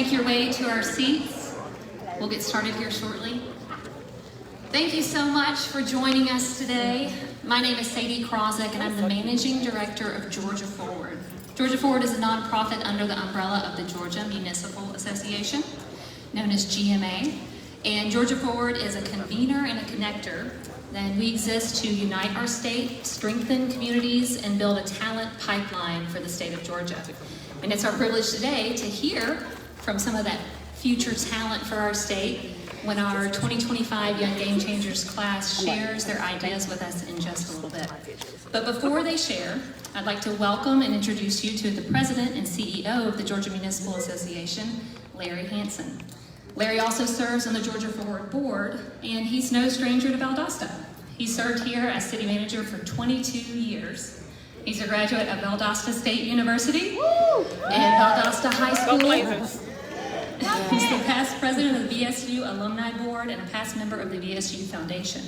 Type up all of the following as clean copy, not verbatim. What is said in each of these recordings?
make your way to our seats. We'll get started here shortly. Thank you so much for joining us today. My name is Sadie Krozek, and I'm the Managing Director of Georgia Forward. Georgia Forward is a nonprofit under the umbrella of the Georgia Municipal Association, known as GMA. And Georgia Forward is a convener and a connector. And we exist to unite our state, strengthen communities, and build a talent pipeline for the state of Georgia. And it's our privilege today to hear from some of that future talent for our state when our 2025 Young GameChangers class shares their ideas with us in just a little bit. But before they share, I'd like to welcome and introduce you to the President and CEO of the Georgia Municipal Association, Larry Hanson. Larry also serves on the Georgia Forward board, and he's no stranger to Valdosta. He served here as city manager for 22 years. He's a graduate of Valdosta State University and Valdosta High School. He's the past president of the VSU Alumni Board and a past member of the VSU Foundation.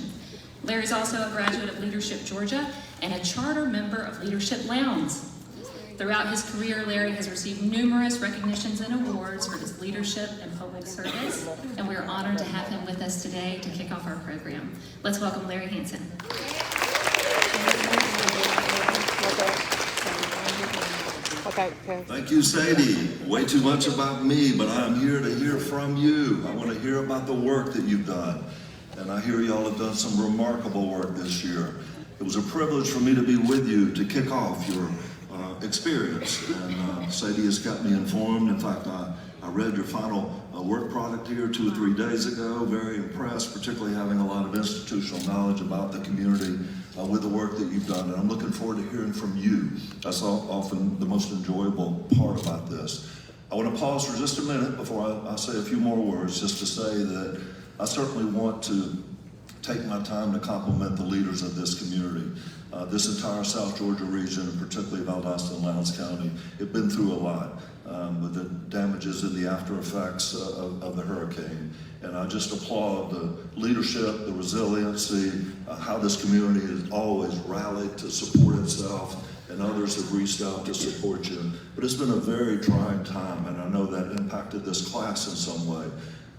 Larry's also a graduate of Leadership Georgia and a charter member of Leadership Lounge. Throughout his career, Larry has received numerous recognitions and awards for his leadership and public service, and we're honored to have him with us today to kick off our program. Let's welcome Larry Hanson. Thank you, Sadie. Way too much about me, but I'm here to hear from you. I want to hear about the work that you've done, and I hear y'all have done some remarkable work this year. It was a privilege for me to be with you to kick off your experience, and Sadie has kept me informed. In fact, I read your final work product here 2 or 3 days ago. Very impressed, particularly having a lot of institutional knowledge about the community with the work that you've done, and I'm looking forward to hearing from you. That's often the most enjoyable part about this. I want to pause for just a minute before I say a few more words, just to say that I certainly want to take my time to compliment the leaders of this community. This entire South Georgia region, and particularly Valdosta and Lowndes County, have been through a lot with the damages and the after effects of the hurricane. And I just applaud the leadership, the resiliency, how this community has always rallied to support itself, and others have reached out to support you. But it's been a very trying time, and I know that impacted this class in some way.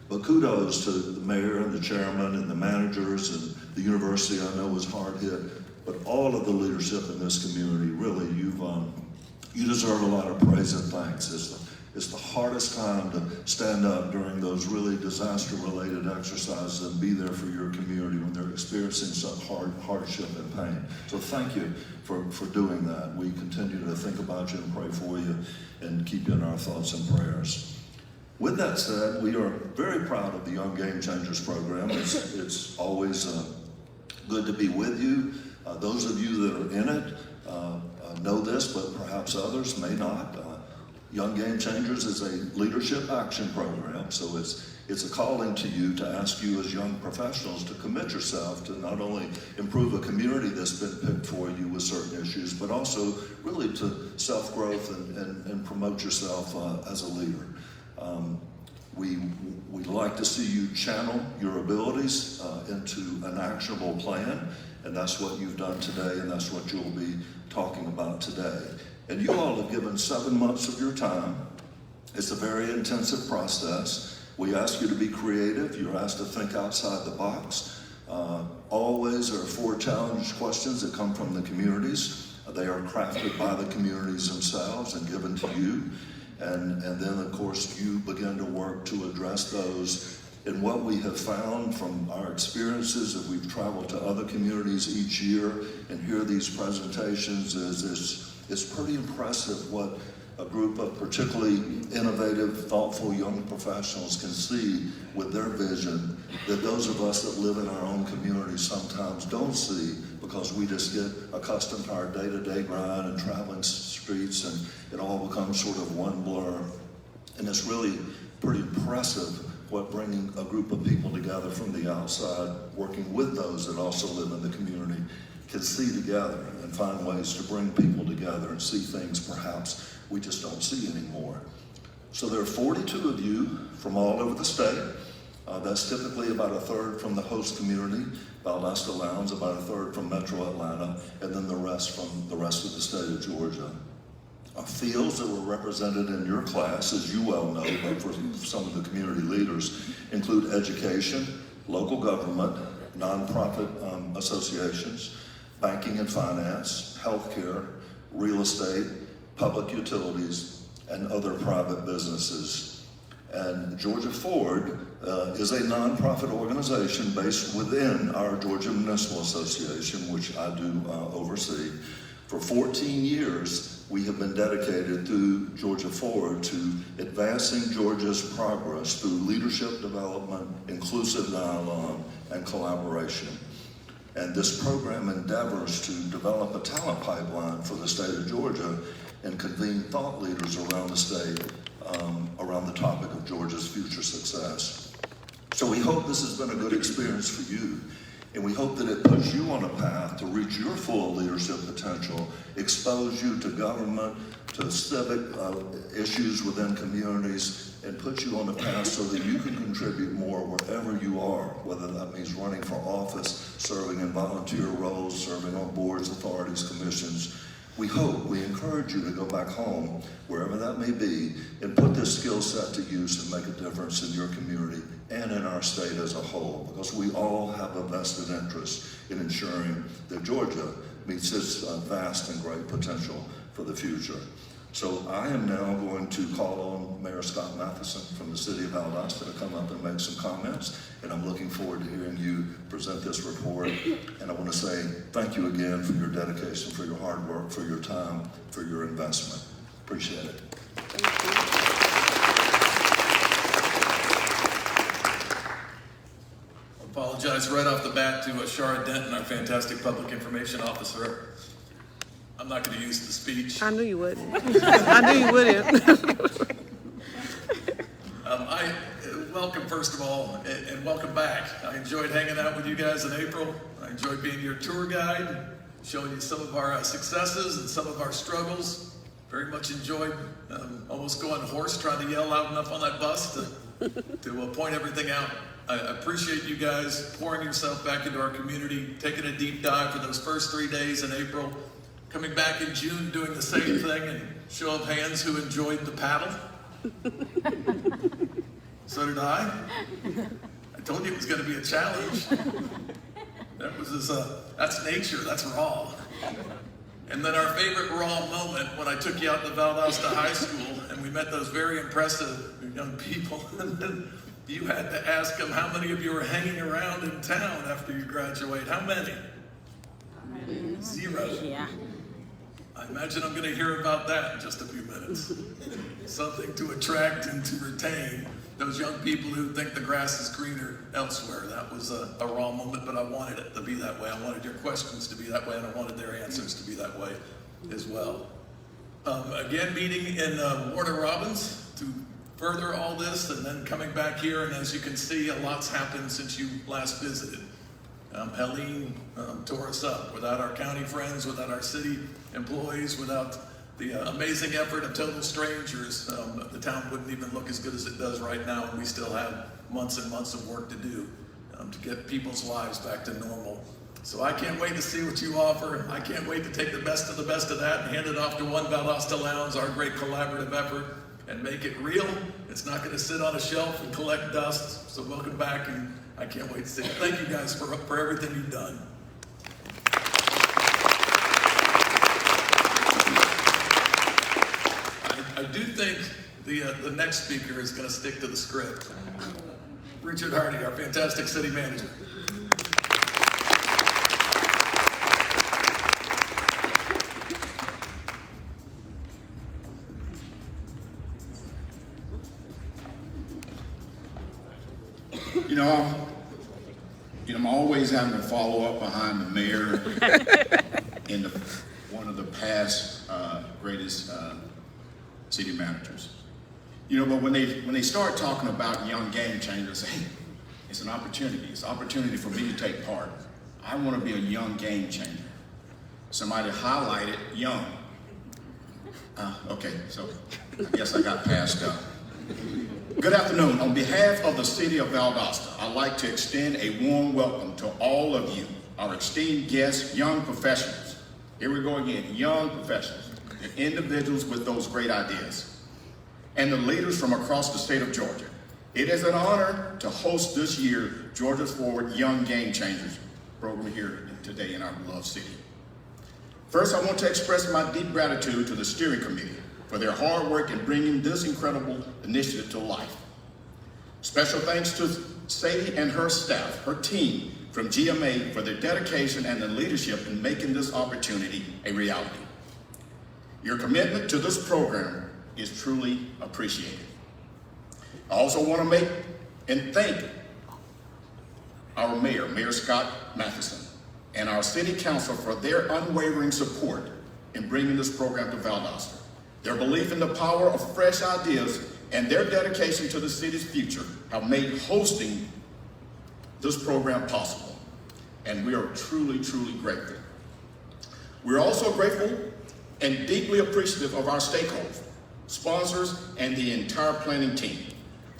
But kudos to the mayor and the chairman and the managers, and the university I know was hard hit. But all of the leadership in this community, really, you deserve a lot of praise and thanks. It's the hardest time to stand up during those really disaster-related exercises and be there for your community when they're experiencing such hardship and pain. So thank you for doing that. We continue to think about you and pray for you and keep you in our thoughts and prayers. With that said, we are very proud of the Young GameChangers program. It's always good to be with you. Those of you that are in it know this, but perhaps others may not. Young GameChangers is a leadership action program, so it's a calling to you to ask you as young professionals to commit yourself to not only improve a community that's been picked for you with certain issues, but also really to self-growth and promote yourself as a leader. We'd like to see you channel your abilities into an actionable plan, and that's what you've done today, and that's what you'll be talking about today. And you all have given 7 months of your time. It's a very intensive process. We ask you to be creative. You're asked to think outside the box. Always there are 4 challenge questions that come from the communities. They are crafted by the communities themselves and given to you. And then, of course, you begin to work to address those. And what we have found from our experiences as we've traveled to other communities each year and hear these presentations is it's pretty impressive what a group of particularly innovative, thoughtful young professionals can see with their vision that those of us that live in our own communities sometimes don't see, because we just get accustomed to our day-to-day grind and traveling streets, and it all becomes sort of one blur. And it's really pretty impressive what bringing a group of people together from the outside, working with those that also live in the community, can see together and find ways to bring people together and see things perhaps we just don't see anymore. So there are 42 of you from all over the state. That's typically about a third from the host community, Valdosta Lowndes, about a third from Metro Atlanta, and then the rest from the rest of the state of Georgia. Fields that were represented in your class, as you well know, but for some of the community leaders, include education, local government, nonprofit associations, banking and finance, healthcare, real estate, public utilities, and other private businesses. And Georgia Forward is a nonprofit organization based within our Georgia Municipal Association, which I do oversee. For 14 years, we have been dedicated through Georgia Forward to advancing Georgia's progress through leadership development, inclusive dialogue, and collaboration. And this program endeavors to develop a talent pipeline for the state of Georgia and convene thought leaders around the state around the topic of Georgia's future success. So we hope this has been a good experience for you. And we hope that it puts you on a path to reach your full leadership potential, expose you to government, to civic issues within communities, and put you on a path so that you can contribute more wherever you are, whether that means running for office, serving in volunteer roles, serving on boards, authorities, commissions. We hope, we encourage you to go back home, wherever that may be, and put this skill set to use and make a difference in your community and in our state as a whole, because we all have a vested interest in ensuring that Georgia meets its vast and great potential for the future. So I am now going to call on Mayor Scott Matheson from the city of Valdosta to come up and make some comments, and I'm looking forward to hearing you present this report. And I want to say thank you again for your dedication, for your hard work, for your time, for your investment. Appreciate it. Thank you. Apologize right off the bat to Shara Denton, our fantastic public information officer. I'm not going to use the speech. I knew you wouldn't. I knew you wouldn't. I welcome, first of all, and welcome back. I enjoyed hanging out with you guys in April. I enjoyed being your tour guide, showing you some of our successes and some of our struggles. Very much enjoyed almost going hoarse, trying to yell loud enough on that bus to point everything out. I appreciate you guys pouring yourself back into our community, taking a deep dive for those first 3 days in April, coming back in June, doing the same thing, and show of hands who enjoyed the paddle. So did I. I told you it was going to be a challenge. That was that's nature, that's raw. And then our favorite raw moment when I took you out to Valdosta High School and we met those very impressive young people. And then you had to ask them how many of you were hanging around in town after you graduate. How many? 0. Yeah. I imagine I'm going to hear about that in just a few minutes. Something to attract and to retain those young people who think the grass is greener elsewhere. That was a raw moment, but I wanted it to be that way. I wanted your questions to be that way, and I wanted their answers to be that way as well. Again, meeting in Warner Robins to further all this, and then coming back here, and as you can see, a lot's happened since you last visited. Helene tore us up. Without our county friends, without our city employees, without the amazing effort of total strangers, the town wouldn't even look as good as it does right now, and we still have months and months of work to do to get people's lives back to normal. So I can't wait to see what you offer. I can't wait to take the best of that and hand it off to One Valdosta Lounge, our great collaborative effort, and make it real. It's not going to sit on a shelf and collect dust. So welcome back, and I can't wait to see it. Thank you guys for everything you've done. I do think the next speaker is going to stick to the script. Richard Hardy, our fantastic city manager. I'm always having to follow up behind the mayor in one of the past greatest city managers. But when they start talking about Young GameChangers, hey, it's an opportunity. It's an opportunity for me to take part. I want to be a young game changer. Somebody highlighted young. Okay, so I guess I got passed up. Good afternoon. On behalf of the city of Valdosta, I'd like to extend a warm welcome to all of you, our esteemed guests, young professionals. Here we go again, young professionals. the individuals with those great ideas, and the leaders from across the state of Georgia. It is an honor to host this year Georgia's Forward Young GameChangers program here today in our beloved city. First, I want to express my deep gratitude to the steering committee for their hard work in bringing this incredible initiative to life. Special thanks to Sadie and her staff, her team from GMA for their dedication and the leadership in making this opportunity a reality. Your commitment to this program is truly appreciated. I also want to make and thank our mayor, Mayor Scott Matheson, and our city council for their unwavering support in bringing this program to Valdosta. Their belief in the power of fresh ideas and their dedication to the city's future have made hosting this program possible, and we are truly, truly grateful. We're also grateful and deeply appreciative of our stakeholders, sponsors, and the entire planning team,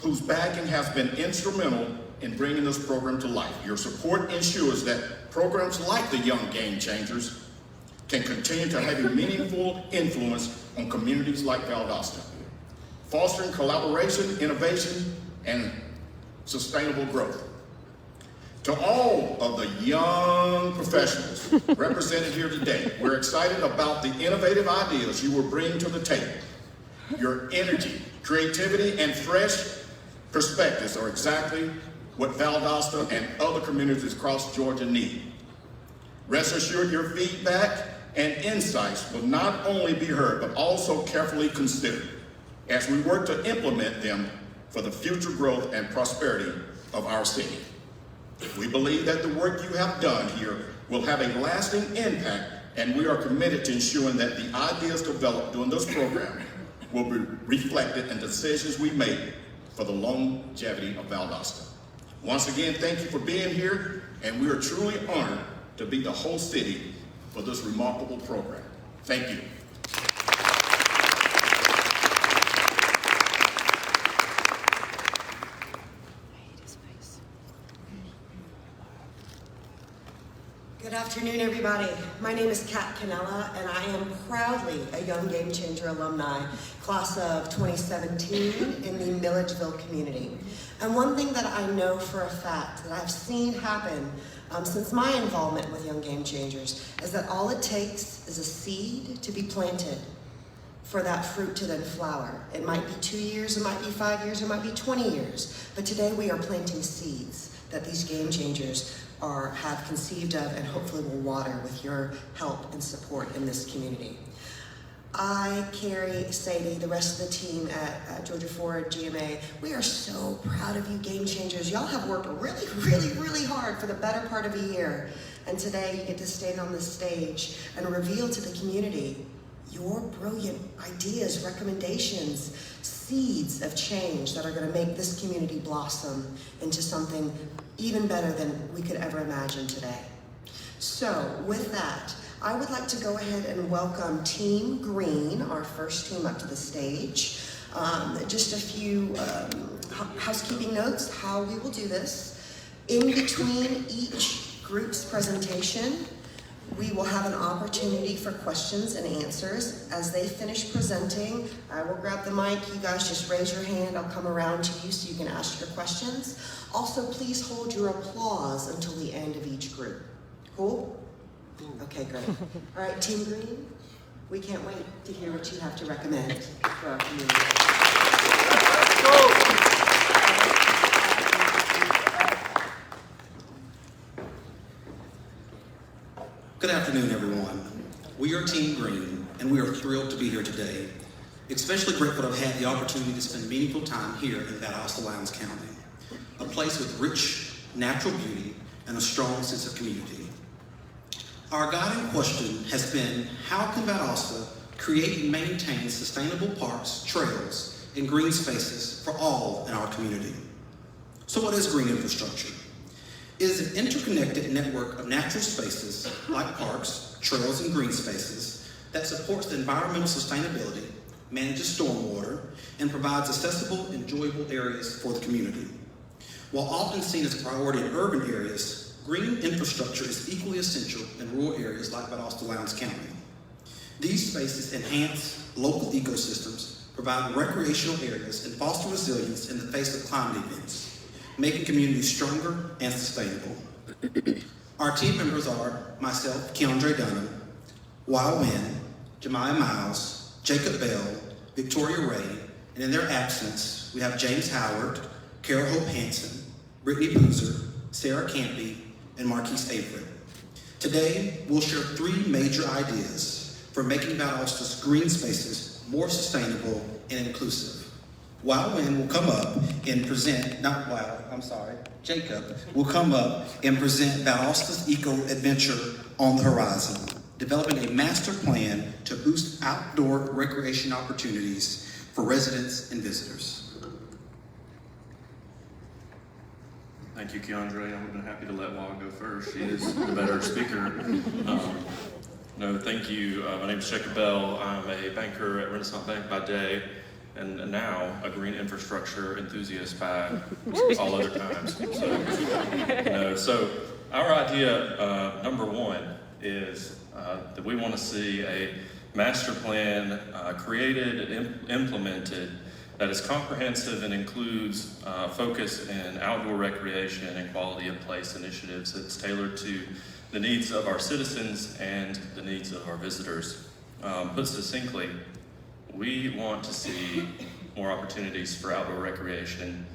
whose backing has been instrumental in bringing this program to life. Your support ensures that programs like the Young GameChangers can continue to have a meaningful influence on communities like Valdosta, fostering collaboration, innovation, and sustainable growth. To all of the young professionals represented here today, we're excited about the innovative ideas you will bring to the table. Your energy, creativity, and fresh perspectives are exactly what Valdosta and other communities across Georgia need. Rest assured, your feedback and insights will not only be heard, but also carefully considered as we work to implement them for the future growth and prosperity of our city. We believe that the work you have done here will have a lasting impact, and we are committed to ensuring that the ideas developed during this program will be reflected in decisions we make for the longevity of Valdosta. Once again, thank you for being here, and we are truly honored to be the host city for this remarkable program. Thank you. Good afternoon, everybody. My name is Kat Canella, and I am proudly a Young Game Changer alumni, class of 2017 in the Milledgeville community. And one thing that I know for a fact that I've seen happen since my involvement with Young Game Changers is that all it takes is a seed to be planted for that fruit to then flower. It might be 2 years, it might be 5 years, it might be 20 years, but today we are planting seeds that these game changers have conceived of and hopefully will water with your help and support in this community. I, Carrie, Sadie, the rest of the team at Georgia Forward, GMA, we are so proud of you game changers. Y'all have worked really, really, really hard for the better part of a year. And today you get to stand on this stage and reveal to the community your brilliant ideas, recommendations, seeds of change that are going to make this community blossom into something even better than we could ever imagine today. So with that, I would like to go ahead and welcome Team Green, our first team, up to the stage. Just a few housekeeping notes, how we will do this. In between each group's presentation, we will have an opportunity for questions and answers. As they finish presenting, I will grab the mic. You guys just raise your hand. I'll come around to you so you can ask your questions. Also, please hold your applause until the end of each group. Cool? Okay, great. All right, Team Green, we can't wait to hear what you have to recommend for our community. Good afternoon, everyone. We are Team Green, and we are thrilled to be here today. Especially grateful to have had the opportunity to spend meaningful time here in Valdosta, Lowndes County, a place with rich natural beauty and a strong sense of community. Our guiding question has been, how can Valdosta create and maintain sustainable parks, trails, and green spaces for all in our community? So what is green infrastructure? It is an interconnected network of natural spaces like parks, trails, and green spaces that supports the environmental sustainability, manages stormwater, and provides accessible, enjoyable areas for the community. While often seen as a priority in urban areas, green infrastructure is equally essential in rural areas like Valdosta, Lowndes County. These spaces enhance local ecosystems, provide recreational areas, and foster resilience in the face of climate events, making communities stronger and sustainable. Our team members are myself, Keandre Dunham, Wyle Wynn, Jemiah Miles, Jacob Bell, Victoria Ray, and in their absence, we have James Howard, Carol Hope Hanson, Brittany Boozer, Sarah Campy, and Marquise Avery. Today, we'll share 3 major ideas for making Valdosta's green spaces more sustainable and inclusive. Wyle Wynn will come up and present, Jacob will come up and present Valdosta's Eco Adventure on the Horizon, developing a master plan to boost outdoor recreation opportunities for residents and visitors. Thank you, Keandre. I would have been happy to let Wal go first. She is the better speaker. No, thank you. My name is Jacob Bell. I'm a banker at Renaissance Bank by day, and now a green infrastructure enthusiast by all other times. So our idea, number one, is that we want to see a master plan created and implemented that is comprehensive and includes focus in outdoor recreation and quality of place initiatives that's tailored to the needs of our citizens and the needs of our visitors. Put succinctly, we want to see more opportunities for outdoor recreation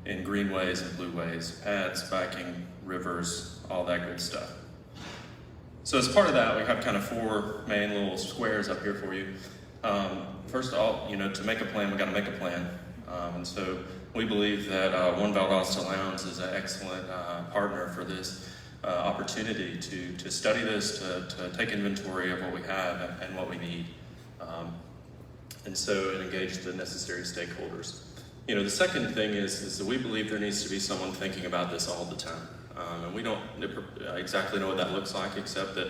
in greenways and blueways, paths, biking, rivers, all that good stuff. So as part of that, we have kind of 4 main little squares up here for you. First of all, to make a plan, we got to make a plan. And so we believe that One Valdosta Lounge is an excellent partner for this opportunity to study this, to take inventory of what we have and what we need. And so engage the necessary stakeholders. The second thing is that we believe there needs to be someone thinking about this all the time. And we don't exactly know what that looks like, except that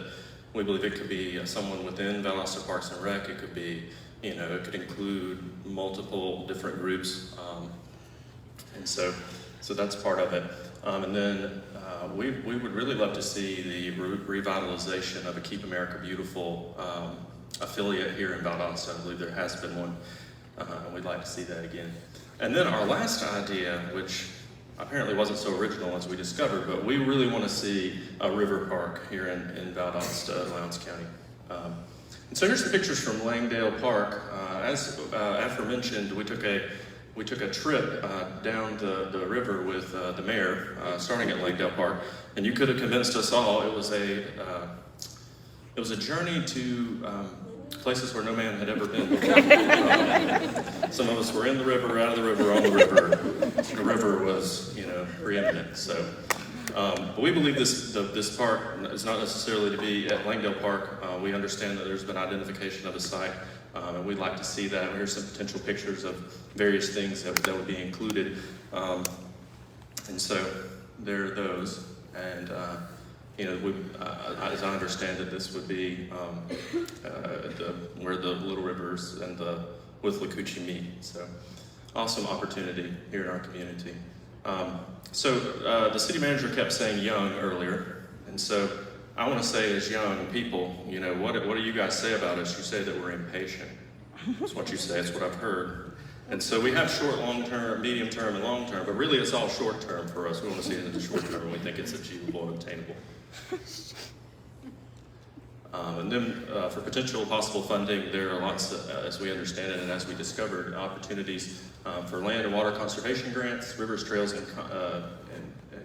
we believe it could be someone within Valdosta Parks and Rec. It could be, it could include multiple different groups. And so that's part of it. And then we would really love to see the revitalization of a Keep America Beautiful affiliate here in Valdosta. I believe there has been one. And we'd like to see that again. And then our last idea, which apparently wasn't so original as we discovered, but we really want to see a river park here in Valdosta, Lowndes County. And so here's the pictures from Langdale Park. As aforementioned, we took a trip down the river with the mayor, starting at Langdale Park, and you could have convinced us all it was a journey to places where no man had ever been before. Some of us were in the river, out of the river, on the river. The river was, preeminent. So, but we believe this park is not necessarily to be at Langdale Park. We understand that there's been identification of a site, and we'd like to see that. And here's some potential pictures of various things that would be included. And so there are those. And as I understand it, this would be where the Little Rivers and the Withlacoochee meet. So awesome opportunity here in our community. So the city manager kept saying young earlier, and so I want to say as young people, what do you guys say about us? You say that we're impatient. That's what you say. It's what I've heard. And so we have short, long term, medium term, and long term, but really it's all short term for us. We want to see it in the short term, and we think it's achievable and obtainable. And then for potential possible funding, there are lots, as we understand it and as we discovered, opportunities for land and water conservation grants, rivers, trails, and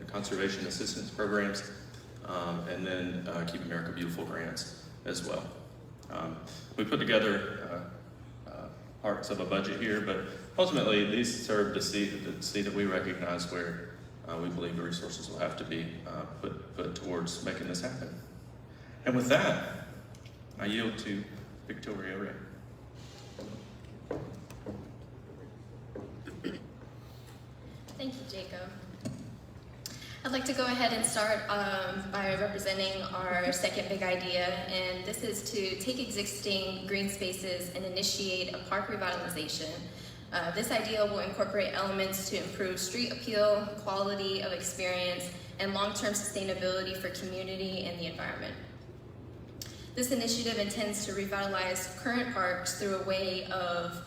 conservation assistance programs, and then Keep America Beautiful grants as well. We put together parts of a budget here, but ultimately these serve to see that we recognize where we believe the resources will have to be put towards making this happen. And with that, I yield to Victoria Ray. Thank you, Jacob. I'd like to go ahead and start by representing our second big idea, and this is to take existing green spaces and initiate a park revitalization. This idea will incorporate elements to improve street appeal, quality of experience, and long-term sustainability for community and the environment. This initiative intends to revitalize current parks through a way of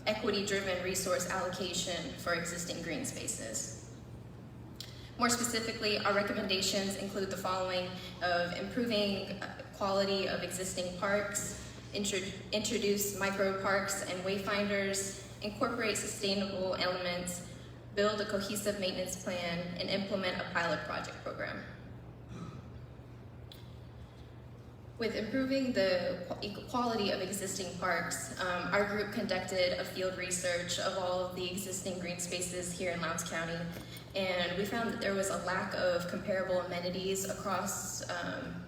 equity-driven resource allocation for existing green spaces. More specifically, our recommendations include the following: of improving quality of existing parks, introduce micro parks and wayfinders, incorporate sustainable elements, build a cohesive maintenance plan, and implement a pilot project program. With improving the quality of existing parks, our group conducted a field research of all of the existing green spaces here in Lowndes County, and we found that there was a lack of comparable amenities across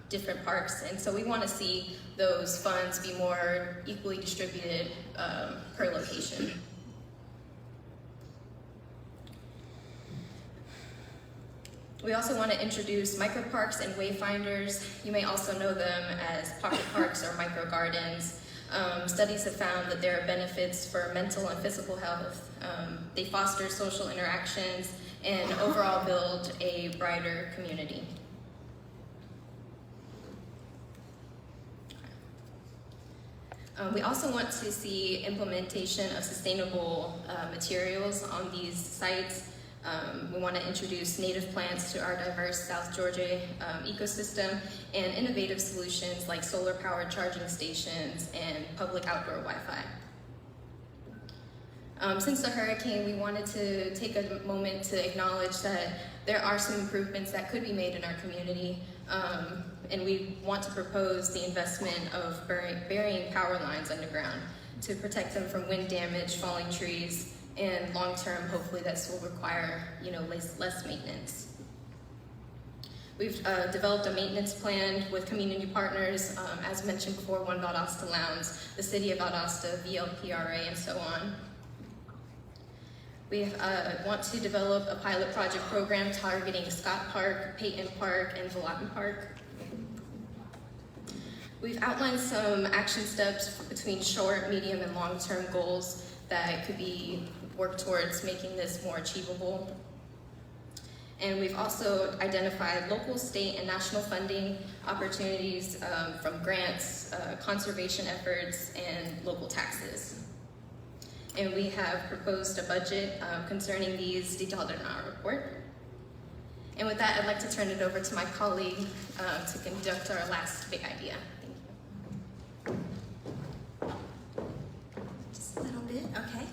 different parks, and so we want to see those funds be more equally distributed per location. We also want to introduce microparks and wayfinders. You may also know them as pocket parks or micro gardens. Studies have found that there are benefits for mental and physical health. They foster social interactions and overall build a brighter community. We also want to see implementation of sustainable materials on these sites. We want to introduce native plants to our diverse South Georgia ecosystem and innovative solutions like solar-powered charging stations and public outdoor Wi-Fi. Since the hurricane, we wanted to take a moment to acknowledge that there are some improvements that could be made in our community, and we want to propose the investment of burying power lines underground to protect them from wind damage, falling trees, and long-term, hopefully this will require, less maintenance. We've developed a maintenance plan with community partners, as mentioned before, One Valdosta Lowndes, the City of Valdosta, VLPRA, and so on. We want to develop a pilot project program targeting Scott Park, Peyton Park, and Valatin Park. We've outlined some action steps between short, medium, and long-term goals that could be worked towards making this more achievable. And we've also identified local, state, and national funding opportunities from grants, conservation efforts, and local taxes. And we have proposed a budget concerning these detailed in our report. And with that, I'd like to turn it over to my colleague to conduct our last big idea. Okay.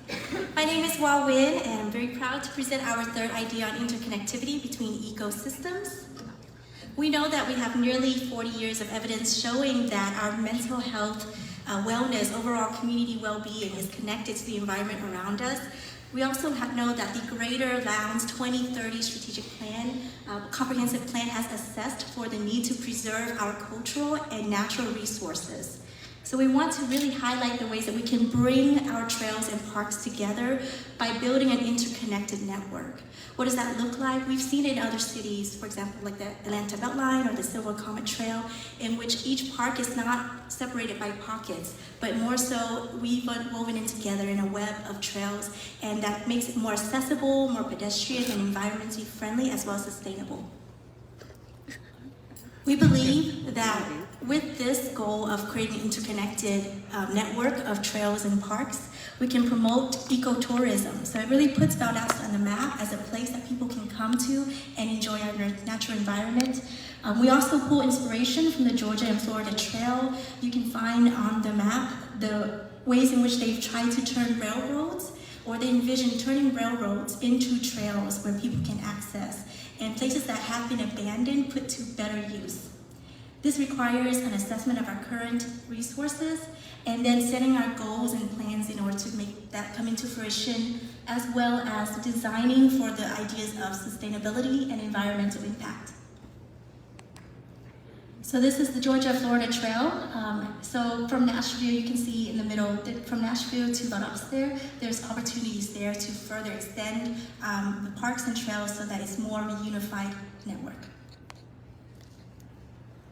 My name is Hua Win, and I'm very proud to present our third idea on interconnectivity between ecosystems. We know that we have nearly 40 years of evidence showing that our mental health, wellness, overall community well-being is connected to the environment around us. We also know that the Greater Lowndes 2030 Strategic Plan, Comprehensive Plan, has assessed for the need to preserve our cultural and natural resources. So we want to really highlight the ways that we can bring our trails and parks together by building an interconnected network. What does that look like? We've seen it in other cities, for example, like the Atlanta Beltline or the Silver Comet Trail, in which each park is not separated by pockets, but more so woven in together in a web of trails, and that makes it more accessible, more pedestrian, and environmentally friendly, as well as sustainable. We believe that with this goal of creating an interconnected network of trails and parks, we can promote ecotourism. So it really puts Valdosta on the map as a place that people can come to and enjoy our natural environment. We also pull inspiration from the Georgia and Florida Trail. You can find on the map the ways in which they've tried to turn railroads, or they envision turning railroads into trails where people can access, and places that have been abandoned put to better use. This requires an assessment of our current resources and then setting our goals and plans in order to make that come into fruition, as well as designing for the ideas of sustainability and environmental impact. So this is the Georgia-Florida Trail. So from Nashville, you can see in the middle, from Nashville to Valdosta, there's opportunities there to further extend the parks and trails so that it's more of a unified network.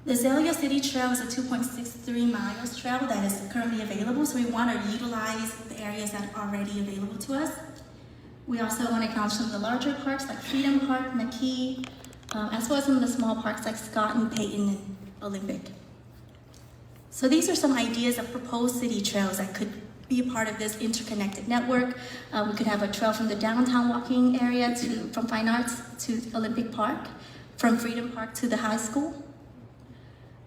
The Azalea City Trail is a 2.63 miles trail that is currently available, so we want to utilize the areas that are already available to us. We also want to acknowledge some of the larger parks like Freedom Park, McKee, as well as some of the small parks like Scott and Peyton and Olympic. So these are some ideas of proposed city trails that could be a part of this interconnected network. We could have a trail from the downtown walking area from Fine Arts to Olympic Park, from Freedom Park to the high school.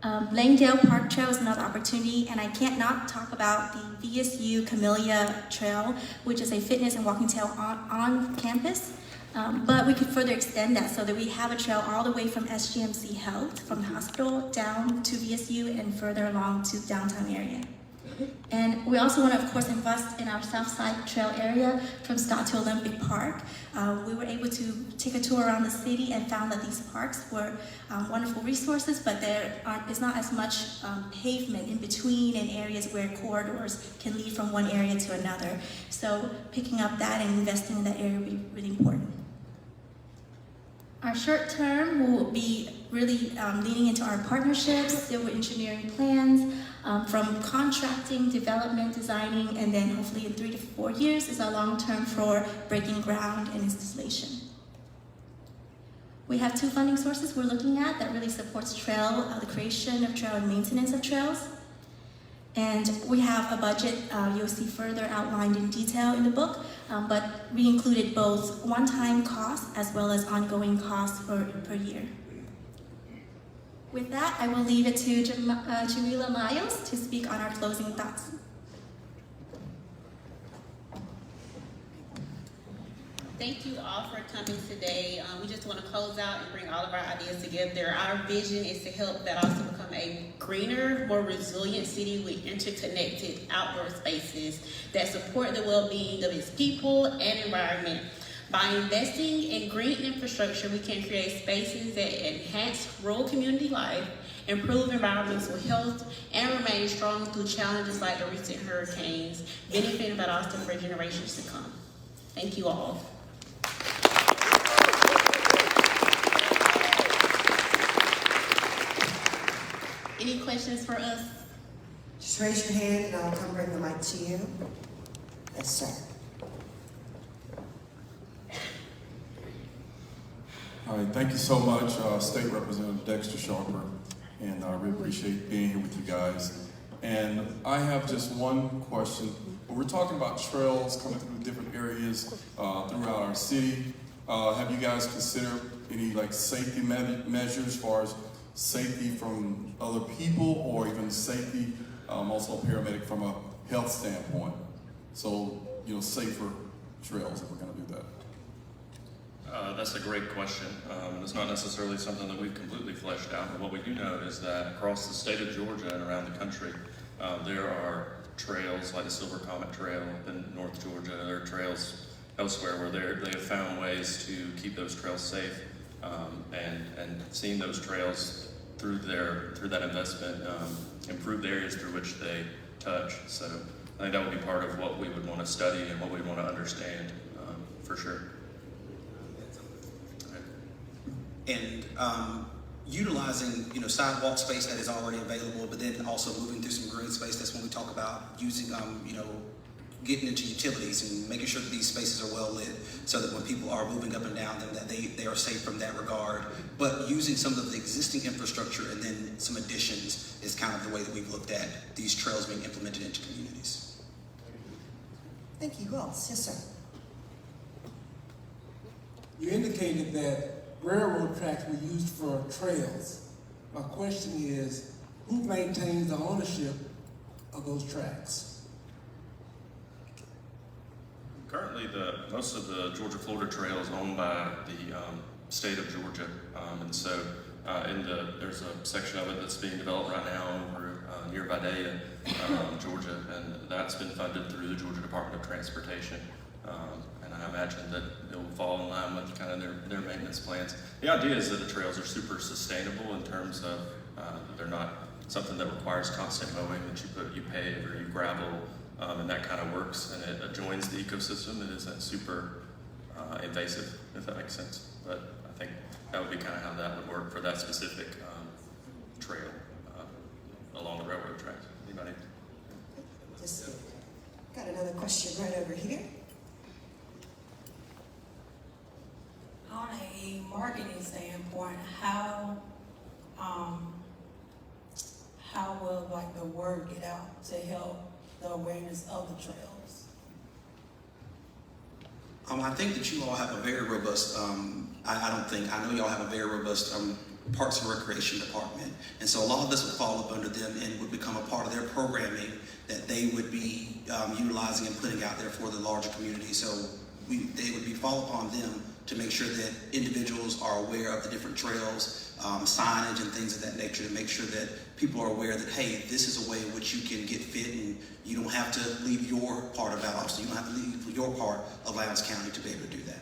Langdale Park Trail is another opportunity, and I can't not talk about the VSU Camellia Trail, which is a fitness and walking trail on campus. But we could further extend that so that we have a trail all the way from SGMC Health, from the hospital down to VSU and further along to downtown area. And we also want to, of course, invest in our South Side Trail area from Scott to Olympic Park. We were able to take a tour around the city and found that these parks were wonderful resources, but there is not as much pavement in between and areas where corridors can lead from one area to another. So picking up that and investing in that area will be really important. Our short term will be really leaning into our partnerships, civil engineering plans, from contracting, development, designing, and then hopefully in 3 to 4 years is our long term for breaking ground and installation. We have 2 funding sources we're looking at that really supports trail, the creation of trail and maintenance of trails. And we have a budget you'll see further outlined in detail in the book, but we included both one-time costs as well as ongoing costs per year. With that, I will leave it to Jamila Miles to speak on our closing thoughts. Thank you all for coming today. We just want to close out and bring all of our ideas together. Our vision is to help Valdosta become a greener, more resilient city with interconnected outdoor spaces that support the well-being of its people and environment. By investing in green infrastructure, we can create spaces that enhance rural community life, improve environmental health, and remain strong through challenges like the recent hurricanes, benefiting Valdosta for generations to come. Thank you all. Any questions for us? Just raise your hand and I'll come bring the mic to you. Yes, sir. All right, thank you so much, State Representative Dexter Sharper, and I really appreciate being here with you guys. And I have just one question. When we're talking about trails coming through different areas throughout our city, have you guys considered any safety measures as far as safety from other people, or even safety, also a paramedic from a health standpoint? So, safer trails if we're gonna do that. That's a great question. It's not necessarily something that we've completely fleshed out, but what we do know is that across the state of Georgia and around the country, there are trails like the Silver Comet Trail in North Georgia. There are trails elsewhere where they have found ways to keep those trails safe, and seeing those trails through that investment improve the areas through which they touch. So I think that would be part of what we would want to study and what we want to understand for sure. And utilizing sidewalk space that is already available, but then also moving through some green space. That's when we talk about using getting into utilities and making sure that these spaces are well lit, so that when people are moving up and down them, that they are safe from that regard. But using some of the existing infrastructure and then some additions is kind of the way that we've looked at these trails being implemented into communities. Thank you. Who else? Yes, sir. You indicated that railroad tracks were used for trails. My question is, who maintains the ownership of those tracks? Currently, most of the Georgia-Florida Trail is owned by the state of Georgia, and so there's a section of it that's being developed right now over near Valdosta, Georgia, and that's been funded through the Georgia Department of Transportation. And I imagine that it will fall in line with kind of their maintenance plans. The idea is that the trails are super sustainable in terms of they're not something that requires constant mowing, that you pave or you gravel, and that kind of works, and it joins the ecosystem. It isn't super invasive, if that makes sense. But I think that would be kind of how that would work for that specific trail along the railroad tracks. Anybody? Just got another question right over here. On how will like the word get out to help the awareness of the trails? I think that you all have a very robust, I know y'all have a very robust Parks and Recreation Department. And so a lot of this would fall up under them and would become a part of their programming that they would be utilizing and putting out there for the larger community. So they would be fall upon them to make sure that individuals are aware of the different trails, signage and things of that nature, to make sure that people are aware that, hey, this is a way in which you can get fit and you don't have to leave your part of Valdosta, you don't have to leave your part of Lowndes County to be able to do that.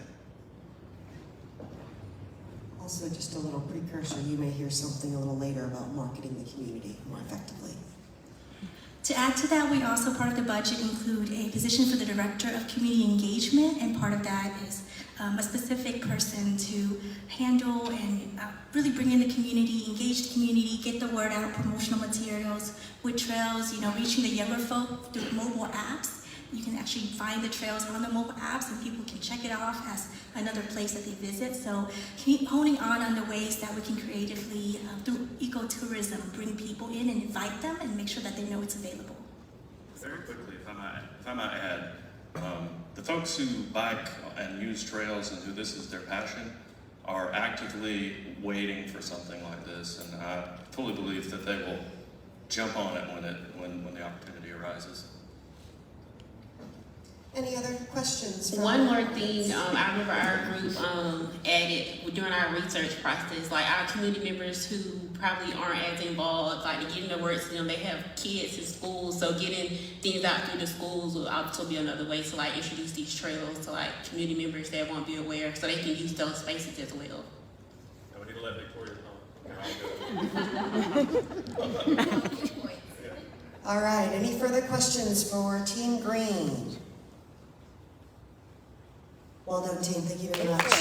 Also, just a little precursor, you may hear something a little later about marketing the community more effectively. To add to that, we also, part of the budget, include a position for the Director of Community Engagement, and part of that is a specific person to handle and really bring in the community, engage the community, get the word out, promotional materials with trails, reaching the younger folk through mobile apps. You can actually find the trails on the mobile apps and people can check it off as another place that they visit. So keep honing on the ways that we can creatively, through ecotourism, bring people in and invite them and make sure that they know it's available. Very quickly, if I might add, the folks who bike and use trails and who this is their passion are actively waiting for something like this, and I fully believe that they will jump on it when the opportunity arises. Any other questions? One more thing, I remember our group added during our research process, like our community members who probably aren't as involved, like getting the word to them, they have kids in schools, so getting things out through the schools will also be another way to like introduce these trails to like community members that won't be aware, so they can use those spaces as well. We need to let Victoria know. All right, any further questions for Team Green? Well done, team. Thank you very much. Lines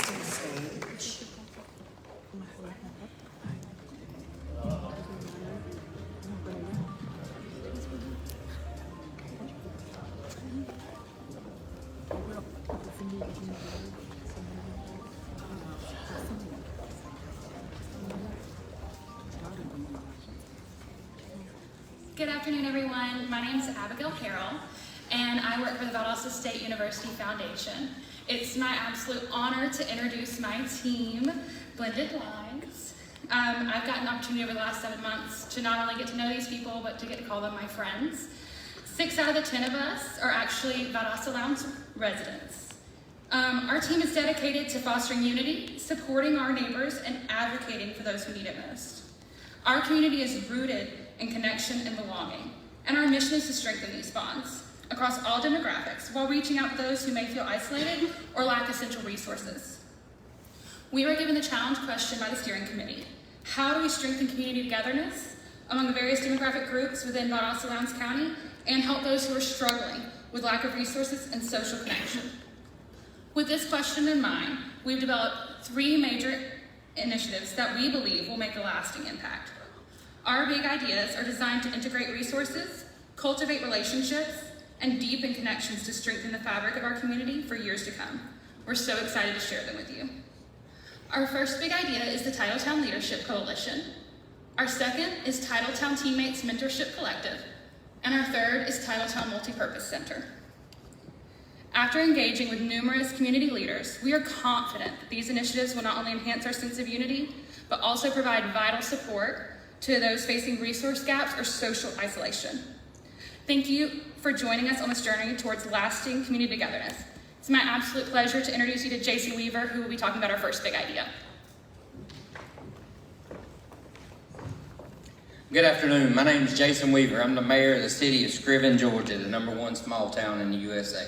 to the stage. Good afternoon, everyone. My name is Abigail Carroll, and I work for the Valdosta State University Foundation. It's my absolute honor to introduce my team, Blended Lines. I've gotten an opportunity over the last 7 months to not only get to know these people, but to get to call them my friends. 6 out of the 10 of us are actually Valdosta Lowndes residents. Our team is dedicated to fostering unity, supporting our neighbors, and advocating for those who need it most. Our community is rooted in connection and belonging, and our mission is to strengthen these bonds across all demographics while reaching out to those who may feel isolated or lack essential resources. We were given the challenge question by the steering committee: how do we strengthen community togetherness among the various demographic groups within Valdosta Lowndes County and help those who are struggling with lack of resources and social connection? With this question in mind, we've developed 3 major initiatives that we believe will make a lasting impact. Our big ideas are designed to integrate resources, cultivate relationships, and deepen connections to strengthen the fabric of our community for years to come. We're so excited to share them with you. Our first big idea is the Titletown Leadership Coalition. Our second is Titletown Teammates Mentorship Collective. And our third is Titletown Multipurpose Center. After engaging with numerous community leaders, we are confident that these initiatives will not only enhance our sense of unity, but also provide vital support to those facing resource gaps or social isolation. Thank you for joining us on this journey towards lasting community togetherness. It's my absolute pleasure to introduce you to Jason Weaver, who will be talking about our first big idea. Good afternoon. My name is Jason Weaver. I'm the mayor of the city of Scriven, Georgia, the #1 small town in the USA.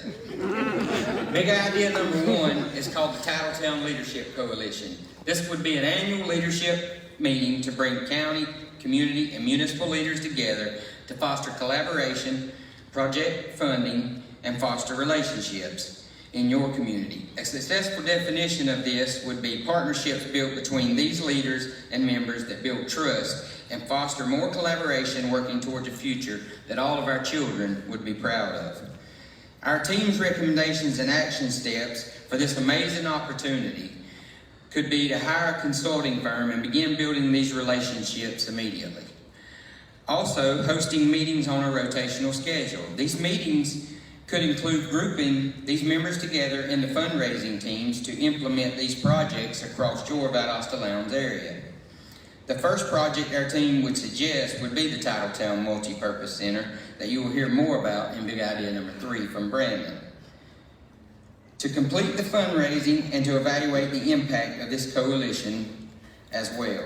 Big idea number 1 is called the Titletown Leadership Coalition. This would be an annual leadership meeting to bring county, community, and municipal leaders together to foster collaboration, project funding, and foster relationships in your community. A successful definition of this would be partnerships built between these leaders and members that build trust and foster more collaboration, working towards a future that all of our children would be proud of. Our team's recommendations and action steps for this amazing opportunity could be to hire a consulting firm and begin building these relationships immediately. Also, hosting meetings on a rotational schedule. These meetings could include grouping these members together into fundraising teams to implement these projects across your Valdosta Lowndes area. The first project our team would suggest would be the Titletown Multi-Purpose Center that you will hear more about in Big Idea number 3 from Brandon. To complete the fundraising and to evaluate the impact of this coalition as well.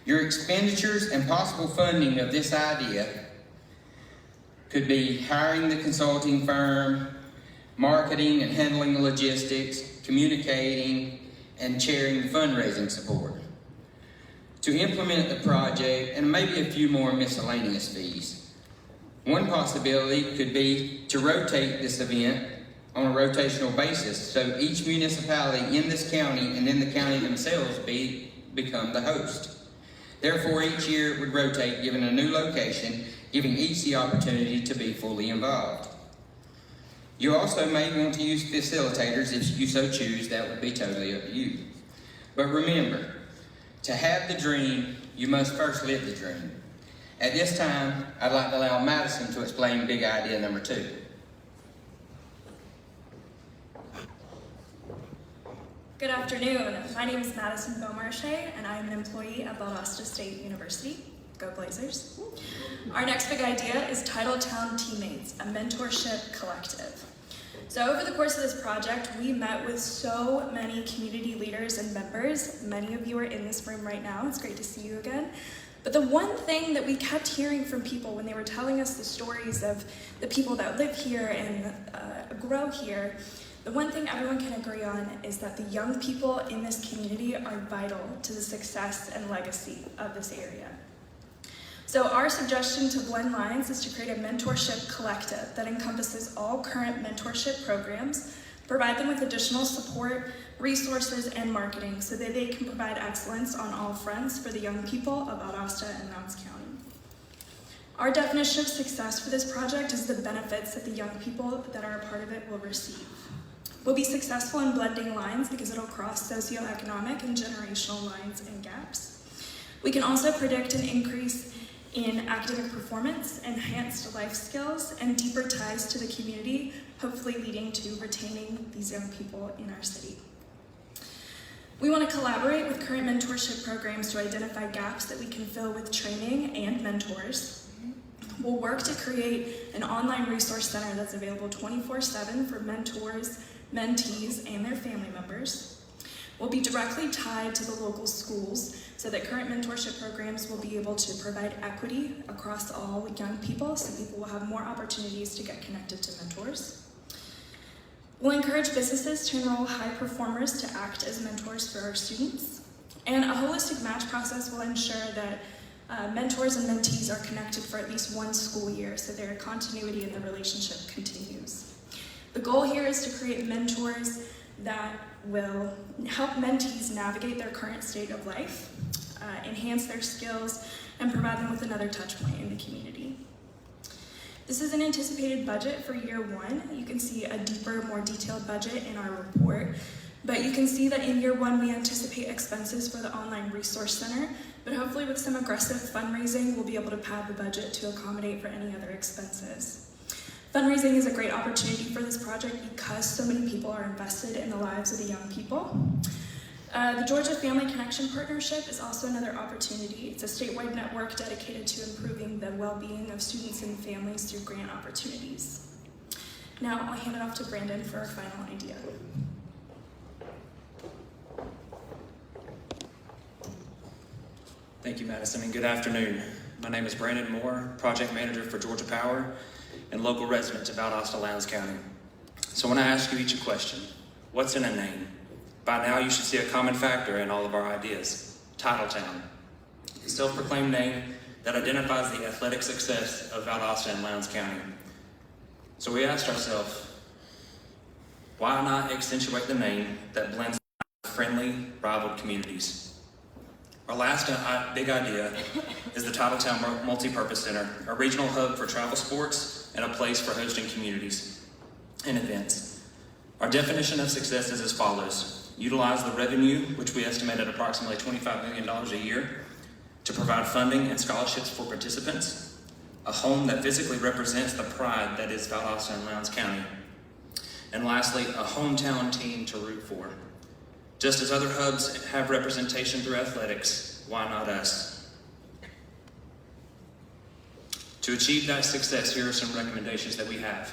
Your expenditures and possible funding of this idea could be hiring the consulting firm, marketing and handling the logistics, communicating, and chairing the fundraising support. To implement the project, and maybe a few more miscellaneous fees. One possibility could be to rotate this event on a rotational basis, so each municipality in this county and in the county themselves become the host. Therefore, each year it would rotate, given a new location, giving each the opportunity to be fully involved. You also may want to use facilitators if you so choose. That would be totally up to you. But remember, to have the dream, you must first live the dream. At this time, I'd like to allow Matheson to explain Big Idea number 2. Good afternoon. My name is Matheson Beaumarchais, and I am an employee at Valdosta State University. Go Blazers. Our next big idea is Titletown Teammates, a mentorship collective. So over the course of this project, we met with so many community leaders and members. Many of you are in this room right now. It's great to see you again. But the one thing that we kept hearing from people when they were telling us the stories of the people that live here and grow here, the one thing everyone can agree on is that the young people in this community are vital to the success and legacy of this area. So our suggestion to blend lines is to create a mentorship collective that encompasses all current mentorship programs, provide them with additional support, resources, and marketing so that they can provide excellence on all fronts for the young people of Valdosta and Lowndes County. Our definition of success for this project is the benefits that the young people that are a part of it will receive. We'll be successful in blending lines because it'll cross socioeconomic and generational lines and gaps. We can also predict an increase in academic performance, enhanced life skills, and deeper ties to the community, hopefully leading to retaining these young people in our city. We want to collaborate with current mentorship programs to identify gaps that we can fill with training and mentors. We'll work to create an online resource center that's available 24/7 for mentors, mentees, and their family members. We'll be directly tied to the local schools so that current mentorship programs will be able to provide equity across all young people so people will have more opportunities to get connected to mentors. We'll encourage businesses to enroll high performers to act as mentors for our students. And a holistic match process will ensure that mentors and mentees are connected for at least one school year so their continuity in the relationship continues. The goal here is to create mentors that will help mentees navigate their current state of life, enhance their skills, and provide them with another touch point in the community. This is an anticipated budget for year 1. You can see a deeper, more detailed budget in our report, but you can see that in year 1 we anticipate expenses for the online resource center, but hopefully with some aggressive fundraising we'll be able to pad the budget to accommodate for any other expenses. Fundraising is a great opportunity for this project because so many people are invested in the lives of the young people. The Georgia Family Connection Partnership is also another opportunity. It's a statewide network dedicated to improving the well-being of students and families through grant opportunities. Now I'll hand it off to Brandon for our final idea. Thank you, Madison, and good afternoon. My name is Brandon Moore, Project Manager for Georgia Power and local resident of Valdosta, Lowndes County. So when I ask you each a question, what's in a name? By now you should see a common factor in all of our ideas, Titletown. A self-proclaimed name that identifies the athletic success of Valdosta and Lowndes County. So we asked ourselves, why not accentuate the name that blends friendly, rivaled communities? Our last big idea is the Titletown Multi-Purpose Center, a regional hub for travel sports and a place for hosting communities and events. Our definition of success is as follows. utilize the revenue, which we estimate at approximately $25 million a year, to provide funding and scholarships for participants, a home that physically represents the pride that is Valdosta and Lowndes County, and lastly, a hometown team to root for. Just as other hubs have representation through athletics, why not us? To achieve that success, here are some recommendations that we have.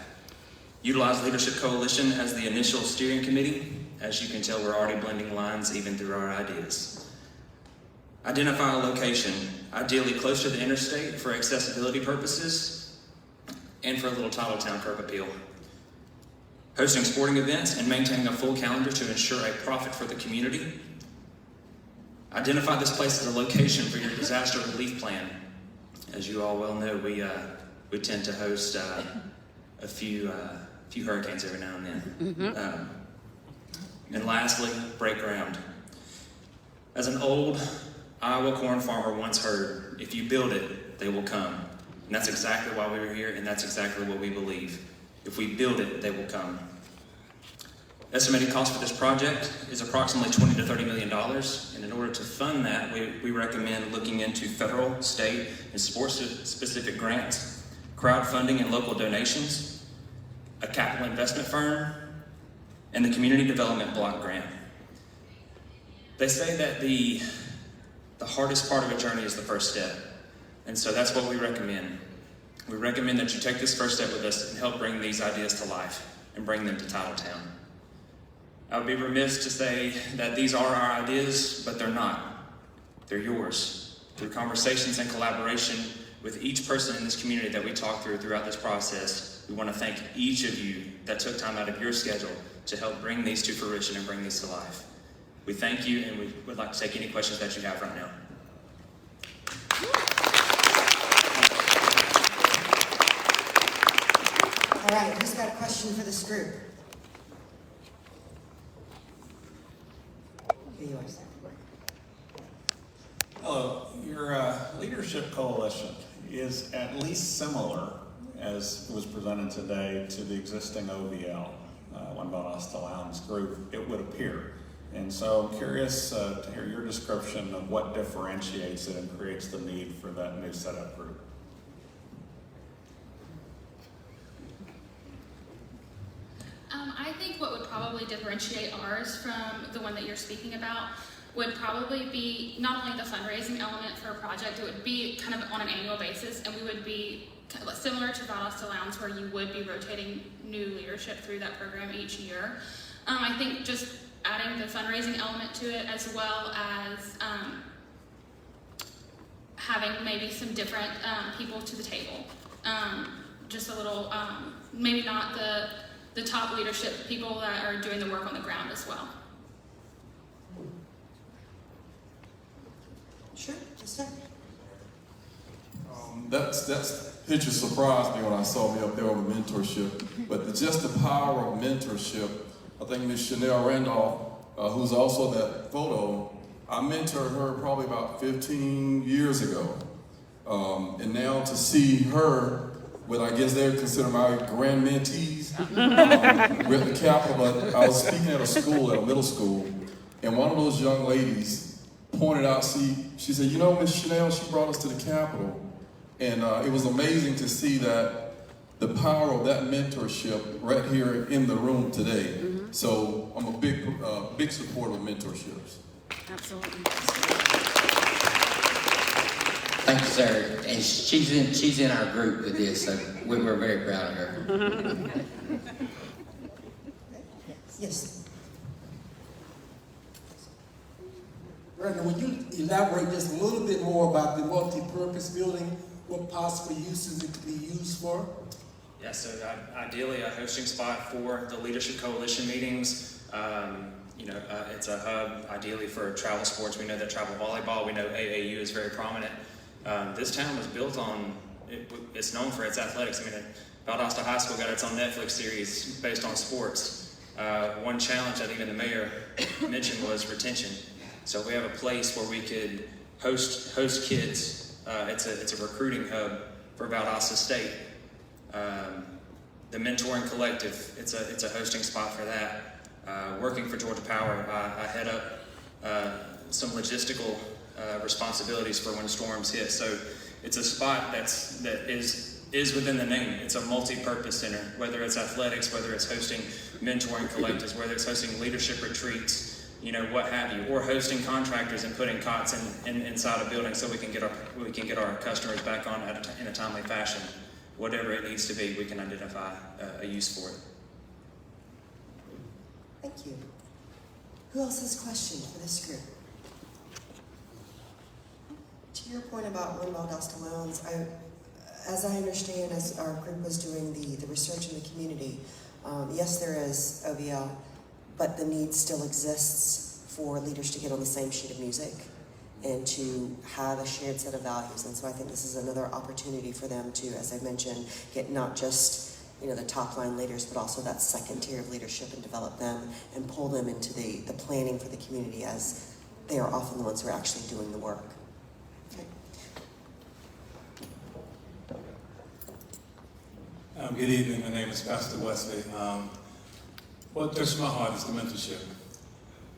Utilize Leadership Coalition as the initial steering committee. As you can tell, we're already blending lines even through our ideas. Identify a location, ideally close to the interstate for accessibility purposes and for a little Titletown curb appeal. Hosting sporting events and maintaining a full calendar to ensure a profit for the community. Identify this place as a location for your disaster relief plan. As you all well know, we tend to host a few hurricanes every now and then. And lastly, break ground. As an old Iowa corn farmer once heard, if you build it, they will come. And that's exactly why we were here, and that's exactly what we believe. If we build it, they will come. Estimated cost for this project is approximately $20 to $30 million, and in order to fund that, we recommend looking into federal, state, and sports-specific grants, crowdfunding and local donations, a capital investment firm, and the Community Development Block Grant. They say that the hardest part of a journey is the first step, and so that's what we recommend. We recommend that you take this first step with us and help bring these ideas to life and bring them to Titletown. I would be remiss to say that these are our ideas, but they're not. They're yours. Through conversations and collaboration with each person in this community that we talk throughout this process, we want to thank each of you that took time out of your schedule to help bring these to fruition and bring these to life. We thank you, and we would like to take any questions that you have right now. All right, who's got a question for this group? Here you are, sir. Hello, your leadership coalition is at least similar, as was presented today, to the existing OVL, One Valdosta Lowndes group, it would appear. And so I'm curious to hear your description of what differentiates it and creates the need for that new setup group. I think what would probably differentiate ours from the one that you're speaking about would probably be not only the fundraising element for a project, it would be kind of on an annual basis, and we would be similar to Valdosta Lowndes, where you would be rotating new leadership through that program each year. I think just adding the fundraising element to it, as well as having maybe some different people to the table. Just a little, maybe not the top leadership people that are doing the work on the ground as well. Sure, yes, sir. It just surprised me when I saw me up there on the mentorship. But just the power of mentorship, I think Ms. Chanel Randolph, who's also that photo, I mentored her probably about 15 years ago. And now to see her, what I guess they would consider my grand mentees, we're at the Capitol, but I was speaking at a school, at a middle school, and one of those young ladies pointed out, she said, you know, Miss Chanel, she brought us to the Capitol. And it was amazing to see that the power of that mentorship right here in the room today. Mm-hmm. So I'm a big supporter of mentorships. Absolutely. Thank you, sir. And she's in our group with this, so we're very proud of her. Yes. Brandon, would you elaborate just a little bit more about the multi-purpose building, what possible uses it could be used for? Yeah, so ideally a hosting spot for the Leadership Coalition meetings. It's a hub ideally for travel sports. We know that travel volleyball, we know AAU is very prominent. This town was built on, it's known for its athletics. I mean, Valdosta High School got its own Netflix series based on sports. One challenge that even the mayor mentioned was retention. So we have a place where we could host kids. It's a recruiting hub for Valdosta State. The Mentoring Collective, it's a hosting spot for that. Working for Georgia Power, I head up some logistical responsibilities for when storms hit. So it's a spot that is within the name. It's a multi-purpose center, whether it's athletics, whether it's hosting mentoring collectives, whether it's hosting leadership retreats, you know, what have you, or hosting contractors and putting cots inside a building so we can get our customers back on in a timely fashion. Whatever it needs to be, we can identify a use for it. Thank you. Who else has questions for this group? To your point about when Valdosta loans, as I understand, as our group was doing the research in the community, yes, there is OVL, but the need still exists for leaders to get on the same sheet of music and to have a shared set of values. And so I think this is another opportunity for them to, as I mentioned, get not just the top line leaders, but also that second tier of leadership and develop them and pull them into the planning for the community, as they are often the ones who are actually doing the work. Okay. Good evening, my name is Pastor Wesley. What touched my heart is the mentorship.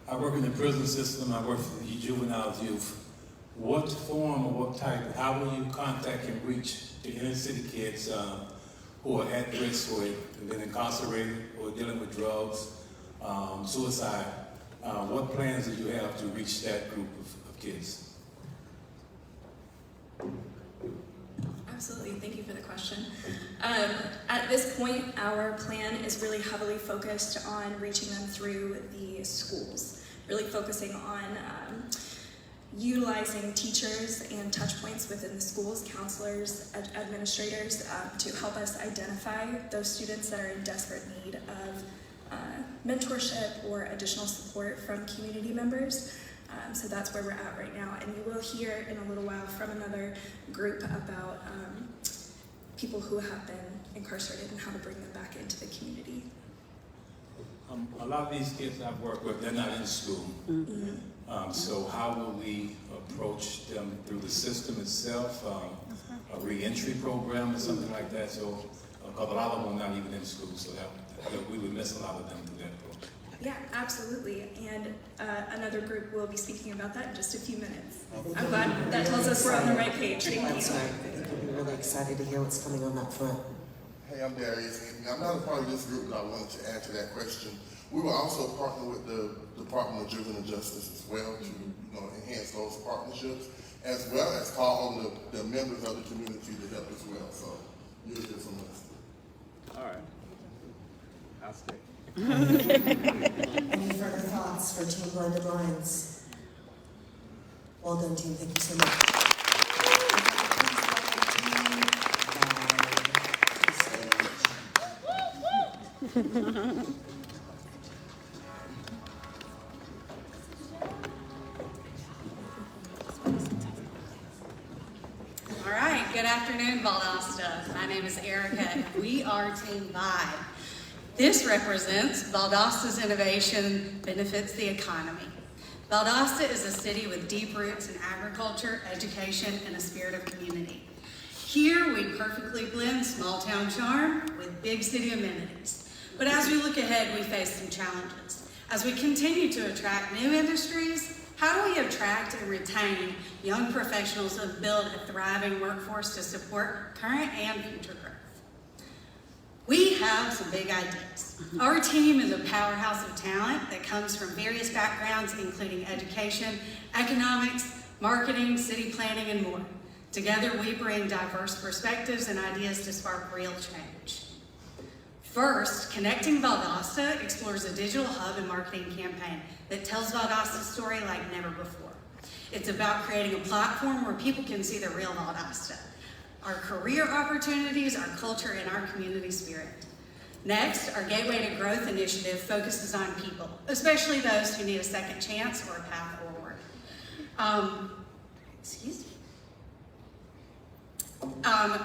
I work in the prison system, I work for the juvenile youth. What form or what type, how will you contact and reach the inner city kids who are at risk, who have been incarcerated, who are dealing with drugs, suicide? What plans do you have to reach that group of kids? Absolutely, thank you for the question. At this point, our plan is really heavily focused on reaching them through the schools, really focusing on utilizing teachers and touch points within the schools, counselors, administrators, to help us identify those students that are in desperate need of mentorship or additional support from community members. So that's where we're at right now. And you will hear in a little while from another group about people who have been incarcerated and how to bring them back into the community. A lot of these kids I've worked with, they're not in school. Mm-hmm. So how will we approach them through the system itself? A re-entry program or something like that? So, because a lot of them are not even in school, so that we would miss a lot of them through that program. Yeah, absolutely. And another group will be speaking about that in just a few minutes. I'm glad that tells us we're on the right page. Thank you. That's right. I think we'll be really excited to hear what's coming on that front. Hey, I'm Darius. I'm not a part of this group, but I wanted to answer that question. We will also partner with the Department of Juvenile Justice as well to enhance those partnerships, as well as call on the members of the community to help as well. So you'll hear from us. All right. I'll stay. Any further thoughts for Team Blended Lines? Well done, team. Thank you so much. All right, good afternoon, Valdosta. My name is Erica, and we are Team Vibe. This represents Valdosta's innovation benefits the economy. Valdosta is a city with deep roots in agriculture, education, and a spirit of community. Here, we perfectly blend small town charm with big city amenities. But as we look ahead, we face some challenges. As we continue to attract new industries, how do we attract and retain young professionals and build a thriving workforce to support current and future growth? We have some big ideas. Our team is a powerhouse of talent that comes from various backgrounds, including education, economics, marketing, city planning, and more. Together, we bring diverse perspectives and ideas to spark real change. First, Connecting Valdosta explores a digital hub and marketing campaign that tells Valdosta's story like never before. It's about creating a platform where people can see the real Valdosta, our career opportunities, our culture, and our community spirit. Next, our Gateway to Growth initiative focuses on people, especially those who need a second chance or a path forward.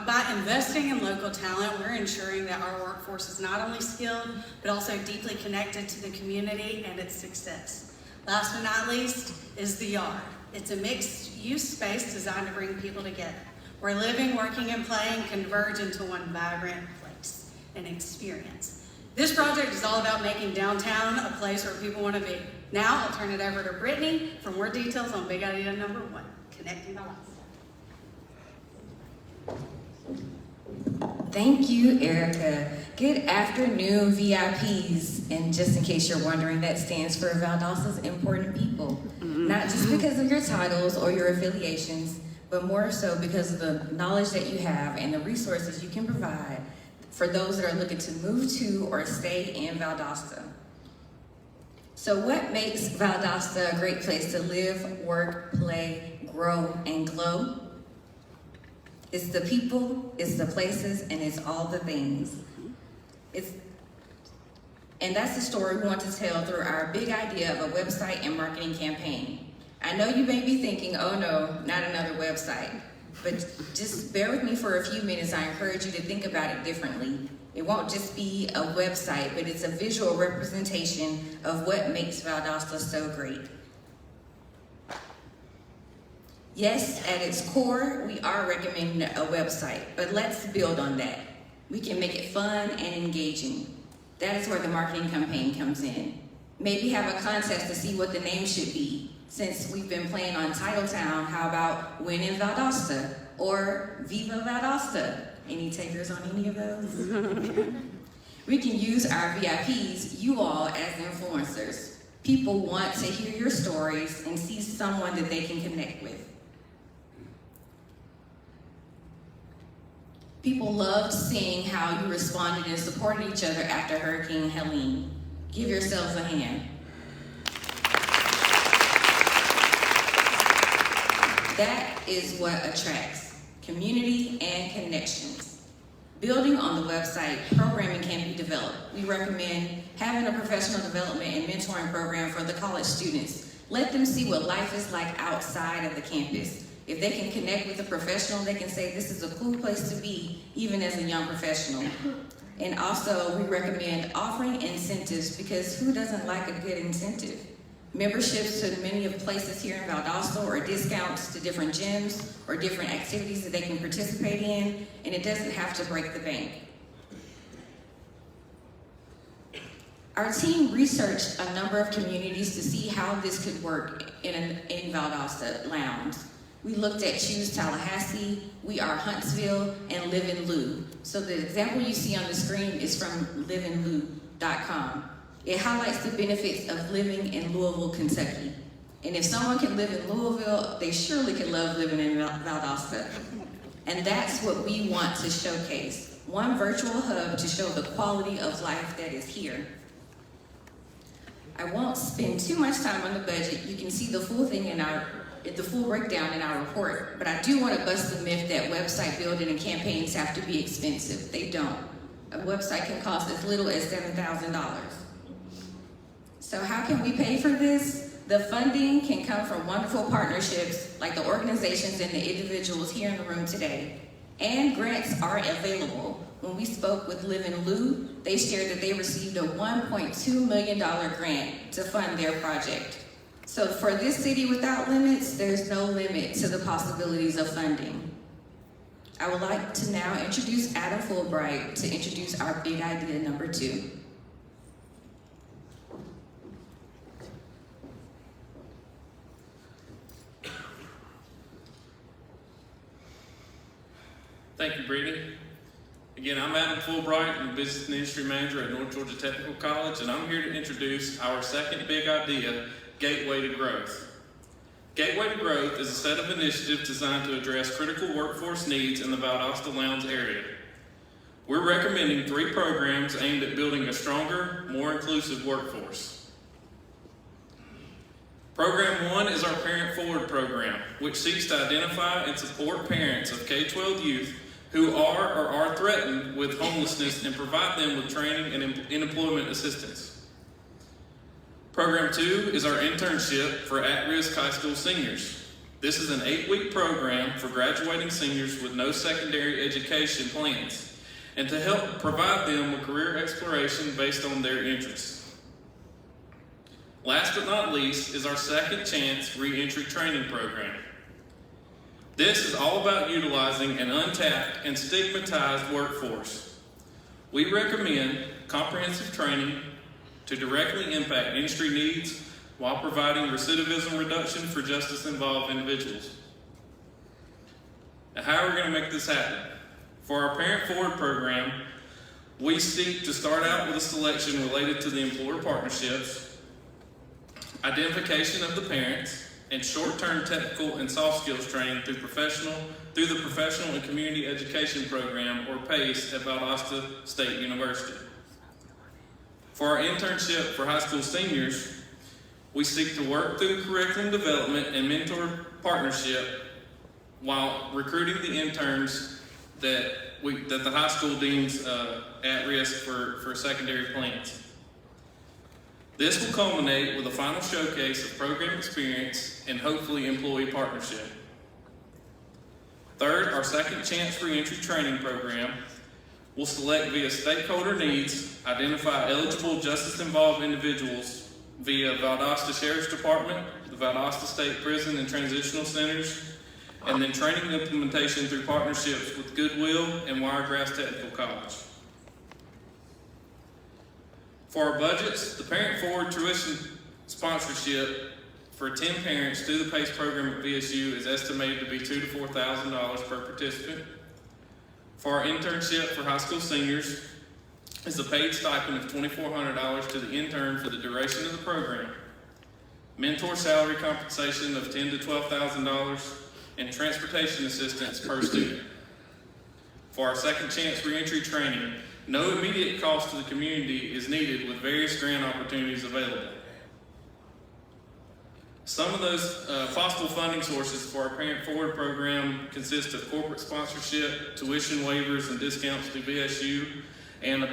By investing in local talent, we're ensuring that our workforce is not only skilled, but also deeply connected to the community and its success. Last but not least is the Yard. It's a mixed-use space designed to bring people together, where living, working, and playing converge into one vibrant place and experience. This project is all about making downtown a place where people want to be. Now I'll turn it over to Brittany for more details on big idea number 1, connecting the lives. Thank you, Erica. Good afternoon, VIPs. And just in case you're wondering, that stands for Valdosta's Important People. Not just because of your titles or your affiliations, but more so because of the knowledge that you have and the resources you can provide for those that are looking to move to or stay in Valdosta. So what makes Valdosta a great place to live, work, play, grow, and glow? It's the people, it's the places, and it's all the things. And that's the story we want to tell through our big idea of a website and marketing campaign. I know you may be thinking, oh no, not another website. But just bear with me for a few minutes. I encourage you to think about it differently. It won't just be a website, but it's a visual representation of what makes Valdosta so great. Yes, at its core, we are recommending a website, but let's build on that. We can make it fun and engaging. That is where the marketing campaign comes in. Maybe have a contest to see what the name should be. Since we've been playing on Titletown, how about Win in Valdosta or Viva Valdosta? Any takers on any of those? We can use our VIPs, you all, as influencers. People want to hear your stories and see someone that they can connect with. People loved seeing how you responded and supported each other after Hurricane Helene. Give yourselves a hand. That is what attracts community and connections. Building on the website, programming can be developed. We recommend having a professional development and mentoring program for the college students. Let them see what life is like outside of the campus. If they can connect with a professional, they can say this is a cool place to be, even as a young professional. And also, we recommend offering incentives because who doesn't like a good incentive? Memberships to many of the places here in Valdosta or discounts to different gyms or different activities that they can participate in, and it doesn't have to break the bank. Our team researched a number of communities to see how this could work in Valdosta Lowndes. We looked at Choose Tallahassee, We Are Huntsville, and Live in Lou. So the example you see on the screen is from liveinlou.com. It highlights the benefits of living in Louisville, Kentucky. And if someone can live in Louisville, they surely can love living in Valdosta. And that's what we want to showcase. One virtual hub to show the quality of life that is here. I won't spend too much time on the budget. You can see the full thing the full breakdown in our report, but I do want to bust the myth that website building and campaigns have to be expensive. They don't. A website can cost as little as $7,000. So how can we pay for this? The funding can come from wonderful partnerships like the organizations and the individuals here in the room today. And grants are available. When we spoke with Live in Lou, they shared that they received a $1.2 million grant to fund their project. So for this city without limits, there's no limit to the possibilities of funding. I would like to now introduce Adam Fulbright to introduce our big idea number 2. Thank you, Brittany. Again, I'm Adam Fulbright. I'm Business and Industry Manager at North Georgia Technical College, and I'm here to introduce our second big idea, Gateway to Growth. Gateway to Growth is a set of initiatives designed to address critical workforce needs in the Valdosta Lowndes area. We're recommending 3 programs aimed at building a stronger, more inclusive workforce. Program 1 is our Parent Forward program, which seeks to identify and support parents of K-12 youth who are or are threatened with homelessness and provide them with training and employment assistance. Program 2 is our internship for at-risk high school seniors. This is an 8-week program for graduating seniors with no secondary education plans and to help provide them with career exploration based on their interests. Last but not least is our Second Chance Reentry Training Program. This is all about utilizing an untapped and stigmatized workforce. We recommend comprehensive training to directly impact industry needs while providing recidivism reduction for justice-involved individuals. Now, how are we going to make this happen? For our Parent Forward program, we seek to start out with a selection related to the employer partnerships, identification of the parents, and short-term technical and soft skills training through the Professional and Community Education Program, or PACE, at Valdosta State University. For our internship for high school seniors, we seek to work through curriculum development and mentor partnership while recruiting the interns that the high school deems at risk for secondary plans. This will culminate with a final showcase of program experience and hopefully employee partnership. Third, our Second Chance Reentry Training Program will select via stakeholder needs, identify eligible justice-involved individuals via Valdosta Sheriff's Department, the Valdosta State Prison and Transitional Centers, and then training and implementation through partnerships with Goodwill and Wiregrass Technical College. For our budgets, the Parent Forward tuition sponsorship for 10 parents through the PACE program at VSU is estimated to be $2,000 to $4,000 per participant. For our internship for high school seniors is a paid stipend of $2,400 to the intern for the duration of the program, mentor salary compensation of $10,000 to $12,000, and transportation assistance per student. For our Second Chance Reentry Training, no immediate cost to the community is needed with various grant opportunities available. Some of those possible funding sources for our Parent Forward program consist of corporate sponsorship, tuition waivers and discounts through VSU, and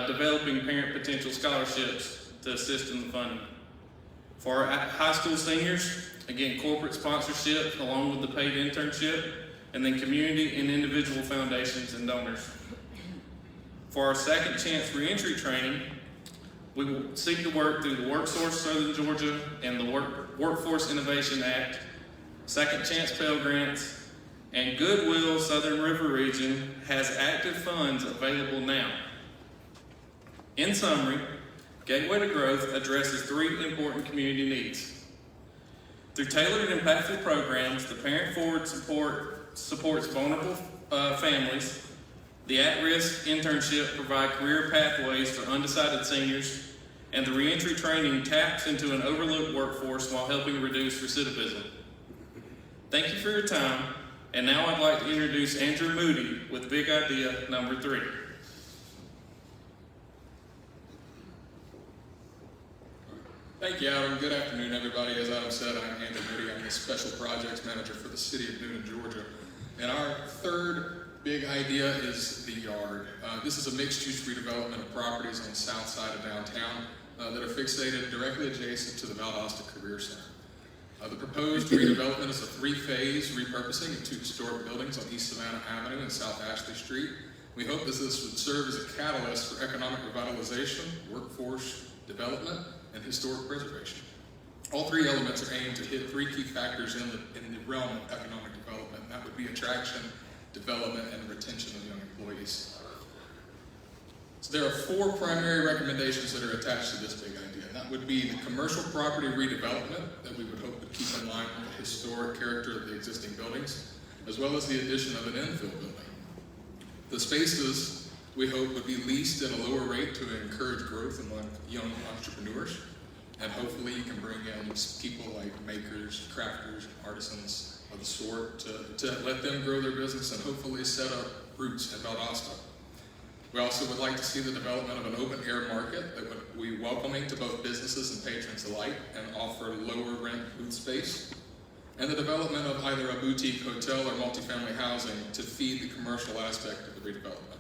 developing parent potential scholarships to assist in the funding. For our high school seniors, again, corporate sponsorship along with the paid internship, and then community and individual foundations and donors. For our Second Chance Reentry Training, we will seek to work through the WorkSource Southern Georgia and the Workforce Innovation Act, Second Chance Pell Grants, and Goodwill Southern River Region has active funds available now. In summary, Gateway to Growth addresses 3 important community needs. Through tailored and impactful programs, the Parent Forward supports vulnerable families. The at-risk internship provide career pathways for undecided seniors, and the reentry training taps into an overlooked workforce while helping reduce recidivism. Thank you for your time, and now I'd like to introduce Andrew Moody with Big Idea number 3. Thank you, Adam. Good afternoon, everybody. As Adam said, I'm Andrew Moody. I'm the Special Projects Manager for the City of Newnan, Georgia. And our third big idea is the Yard. This is a mixed-use redevelopment of properties on the south side of downtown that are fixated directly adjacent to the Valdosta Career Center. The proposed redevelopment is a 3-phase repurposing of 2 historic buildings on East Savannah Avenue and South Ashley Street. We hope that this would serve as a catalyst for economic revitalization, workforce development, and historic preservation. All 3 elements are aimed to hit 3 key factors in the realm of economic development. That would be attraction, development, and retention of young employees. So there are 4 primary recommendations that are attached to this big idea. And that would be the commercial property redevelopment that we would hope to keep in line with the historic character of the existing buildings, as well as the addition of an infill building. The spaces we hope would be leased at a lower rate to encourage growth among young entrepreneurs. And hopefully you can bring in people like makers, crafters, artisans of the sort to let them grow their business and hopefully set up roots at Valdosta. We also would like to see the development of an open air market that would be welcoming to both businesses and patrons alike and offer lower rent booth space. And the development of either a boutique hotel or multifamily housing to feed the commercial aspect of the redevelopment.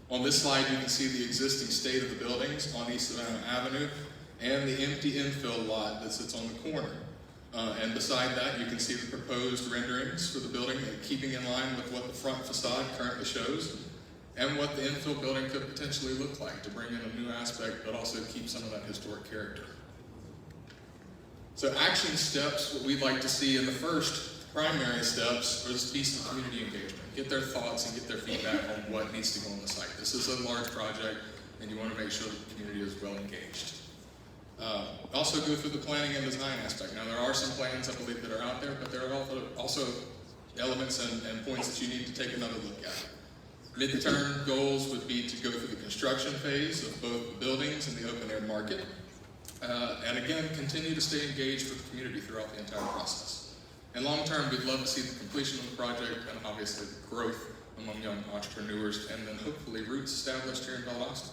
On this slide, you can see the existing state of the buildings on East Savannah Avenue and the empty infill lot that sits on the corner. And beside that, you can see the proposed renderings for the building, keeping in line with what the front facade currently shows, and what the infill building could potentially look like to bring in a new aspect, but also keep some of that historic character. So action steps, what we'd like to see in the first primary steps are this piece of community engagement. Get their thoughts and get their feedback on what needs to go on the site. This is a large project. and you want to make sure the community is well engaged. Also go through the planning and design aspect. Now there are some plans I believe that are out there, but there are also elements and points that you need to take another look at. Midterm goals would be to go through the construction phase of both the buildings and the open air market. And again, continue to stay engaged with the community throughout the entire process. And long term, we'd love to see the completion of the project and obviously the growth among young entrepreneurs, and then hopefully roots established here in Valdosta.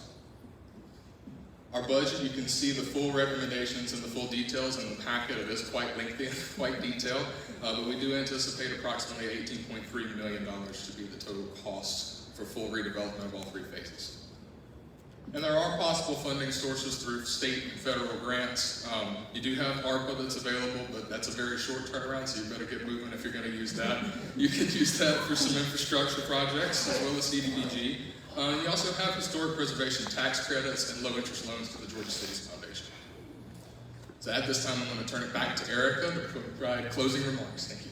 Our budget, you can see the full recommendations and the full details in the packet. It is quite lengthy and quite detailed, but we do anticipate approximately $18.3 million to be the total cost for full redevelopment of all three phases. And there are possible funding sources through state and federal grants. You do have ARPA that's available, but that's a very short turnaround, so you better get moving if you're going to use that. You can use that for some infrastructure projects as well as CDBG. You also have historic preservation tax credits and low interest loans to the Georgia Cities Foundation. So at this time, I'm going to turn it back to Erica to provide closing remarks. Thank you.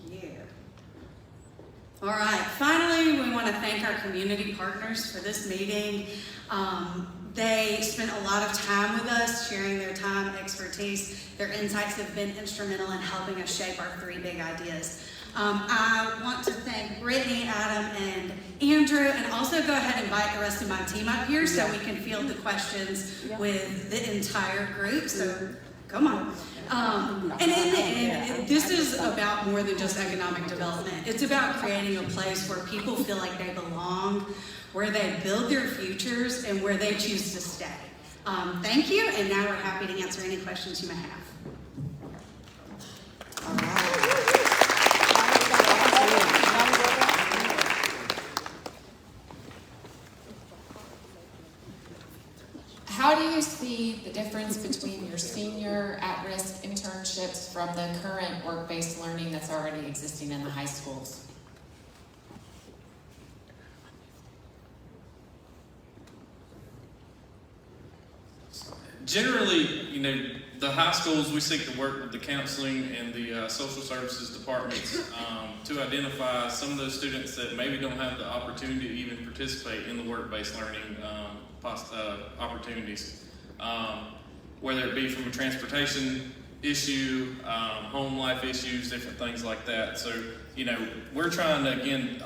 Thank you. All right, finally, we want to thank our community partners for this meeting. They spent a lot of time with us, sharing their time, expertise. Their insights have been instrumental in helping us shape our three big ideas. I want to thank Brittany, Adam, and Andrew, and also go ahead and invite the rest of my team up here so we can field the questions with the entire group. So come on. And in the end, this is about more than just economic development. It's about creating a place where people feel like they belong, where they build their futures, and where they choose to stay. Thank you, and now we're happy to answer any questions you may have. All right. How do you see the difference between your senior at-risk internships from the current work-based learning that's already existing in the high schools? Generally, the high schools, we seek to work with the counseling and the social services departments to identify some of those students that maybe don't have the opportunity to even participate in the work-based learning opportunities, whether it be from a transportation issue, home life issues, different things like that. So, we're trying to, again,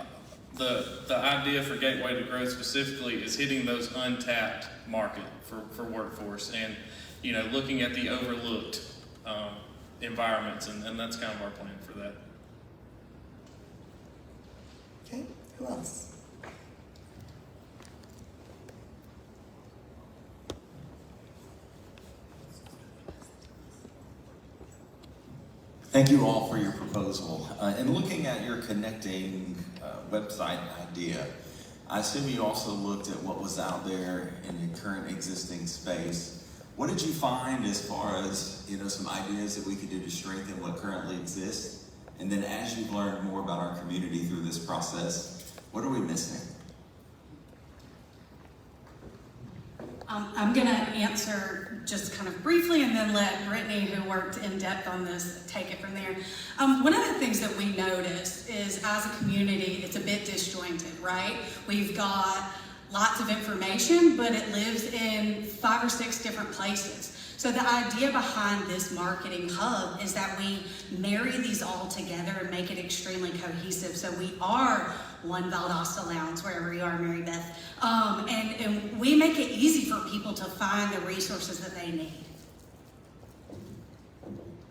the idea for Gateway to Growth specifically is hitting those untapped market for workforce and, looking at the overlooked environments, and that's kind of our plan for that. Okay, who else? Thank you all for your proposal. And looking at your connecting website idea, I assume you also looked at what was out there in your current existing space. What did you find as far as, some ideas that we could do to strengthen what currently exists? And then as you've learned more about our community through this process, what are we missing? I'm going to answer just kind of briefly and then let Brittany, who worked in depth on this, take it from there. One of the things that we noticed is as a community, it's a bit disjointed, right? We've got lots of information, but it lives in 5 or 6 different places. So the idea behind this marketing hub is that we marry these all together and make it extremely cohesive. So we are one Valdosta Lounge, wherever you are, Mary Beth. And we make it easy for people to find the resources that they need.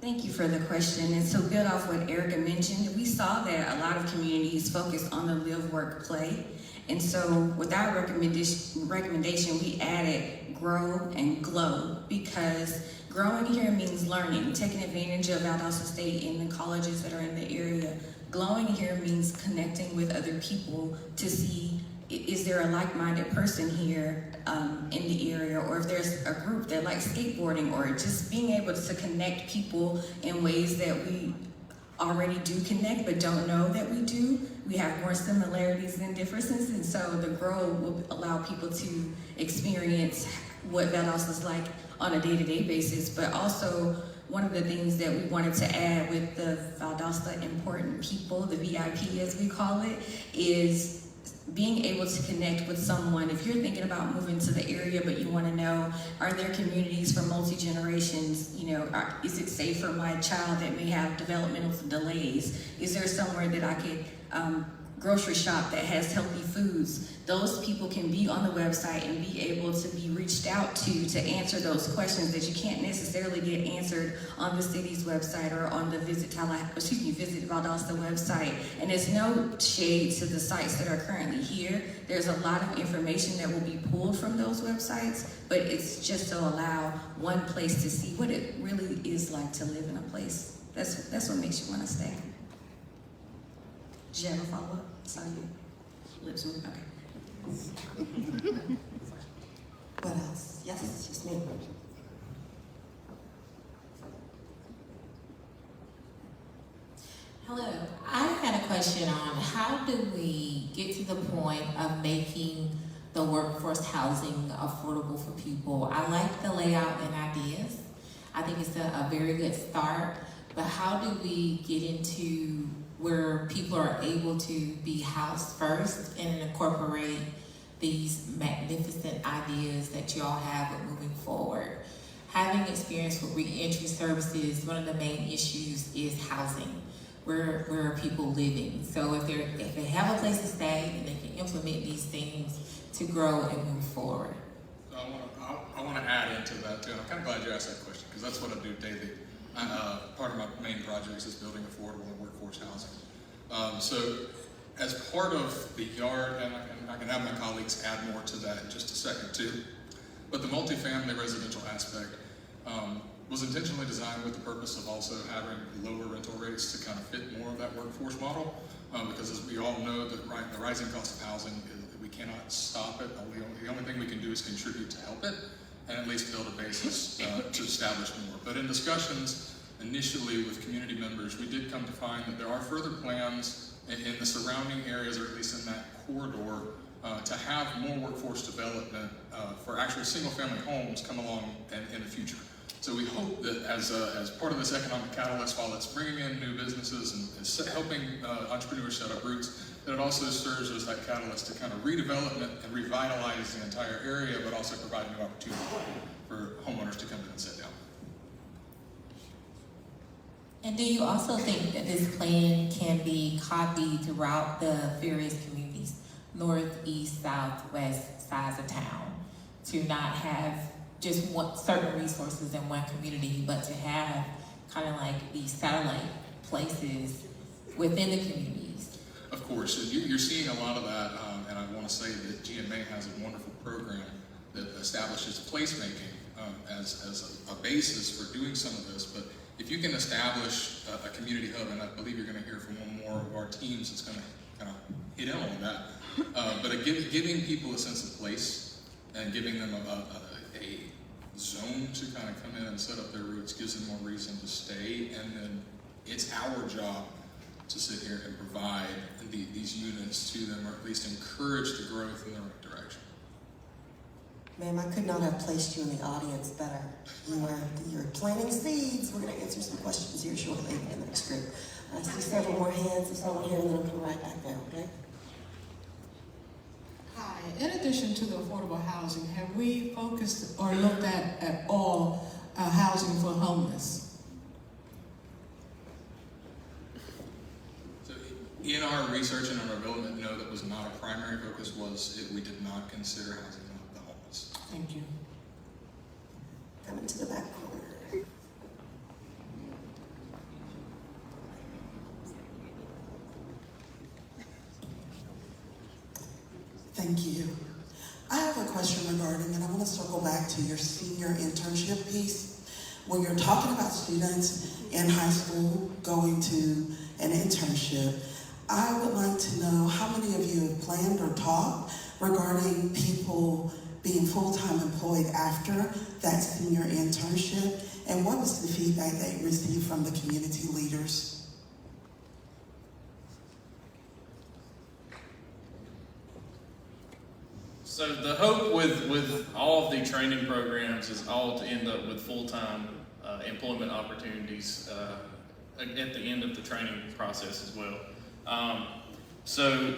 Thank you for the question. And so build off what Erica mentioned, we saw that a lot of communities focus on the live, work, play. And so with our recommendation, we added grow and glow, because growing here means learning, taking advantage of Valdosta State and the colleges that are in the area. Glowing here means connecting with other people to see, is there a like-minded person here in the area, or if there's a group that likes skateboarding, or just being able to connect people in ways that we already do connect but don't know that we do. We have more similarities than differences, and so the grow will allow people to experience what Valdosta is like on a day-to-day basis. But also, one of the things that we wanted to add with the Valdosta Important People, the VIP as we call it, is being able to connect with someone. If you're thinking about moving to the area, but you want to know, are there communities for multi-generations? You know, is it safe for my child that may have developmental delays? Is there somewhere that I could grocery shop that has healthy foods? Those people can be on the website and be able to be reached out to answer those questions that you can't necessarily get answered on the city's website or on the Visit Valdosta website. And there's no shade to the sites that are currently here. There's a lot of information that will be pulled from those websites, but it's just to allow one place to see what it really is like to live in a place. That's what makes you want to stay. Did you have a follow-up? Saw you lips move. Okay. What else? Yes, just me. Hello. I had a question on how do we get to the point of making the workforce housing affordable for people? I like the layout and ideas. I think it's a very good start, but how do we get into where people are able to be housed first and incorporate these magnificent ideas that you all have with moving forward? Having experience with reentry services, one of the main issues is housing. Where are people living? So if they have a place to stay and they can implement these things to grow and move forward. I want to add into that too. And I'm kind of glad you asked that question because that's what I do daily. Part of my main projects is building affordable and workforce housing. So as part of the yard, and I can have my colleagues add more to that in just a second too, but the multifamily residential aspect was intentionally designed with the purpose of also having lower rental rates to kind of fit more of that workforce model. Because as we all know, the rising cost of housing, we cannot stop it. The only thing we can do is contribute to help it and at least build a basis to establish more. But in discussions initially with community members, we did come to find that there are further plans in the surrounding areas, or at least in that corridor, to have more workforce development for actually single-family homes come along in the future. So we hope that as part of this economic catalyst, while it's bringing in new businesses and is helping entrepreneurs set up roots, that it also serves as that catalyst to kind of redevelopment and revitalize the entire area, but also provide new opportunity for homeowners to come in and sit down. And do you also think that this plan can be copied throughout the various communities, north, east, south, west sides of town, to not have just certain resources in one community, but to have kind of like these satellite places within the communities? Of course, you're seeing a lot of that, and I want to say that GMA has a wonderful program that establishes placemaking as a basis for doing some of this. But if you can establish a community hub, and I believe you're going to hear from one more of our teams that's going to kind of hit in on that, but giving people a sense of place and giving them a zone to kind of come in and set up their roots gives them more reason to stay, and then it's our job to sit here and provide these units to them, or at least encourage the growth in the right direction. Ma'am, I could not have placed you in the audience better. You're planting seeds. We're going to answer some questions here shortly in the next group. I see several more hands. There's someone here, and then I'll come right back down, okay? Hi. In addition to the affordable housing, have we focused or looked at all housing for homeless? So in our research and our development, no, that was not a primary focus. We did not consider housing the homeless. Thank you. Coming to the back corner. Thank you. I have a question regarding, and I want to circle back to your senior internship piece. When you're talking about students in high school going to an internship, I would like to know how many of you have planned or talked regarding people being full-time employed after that senior internship, and what was the feedback that you received from the community leaders? So the hope with all of the training programs is all to end up with full-time employment opportunities at the end of the training process as well. So,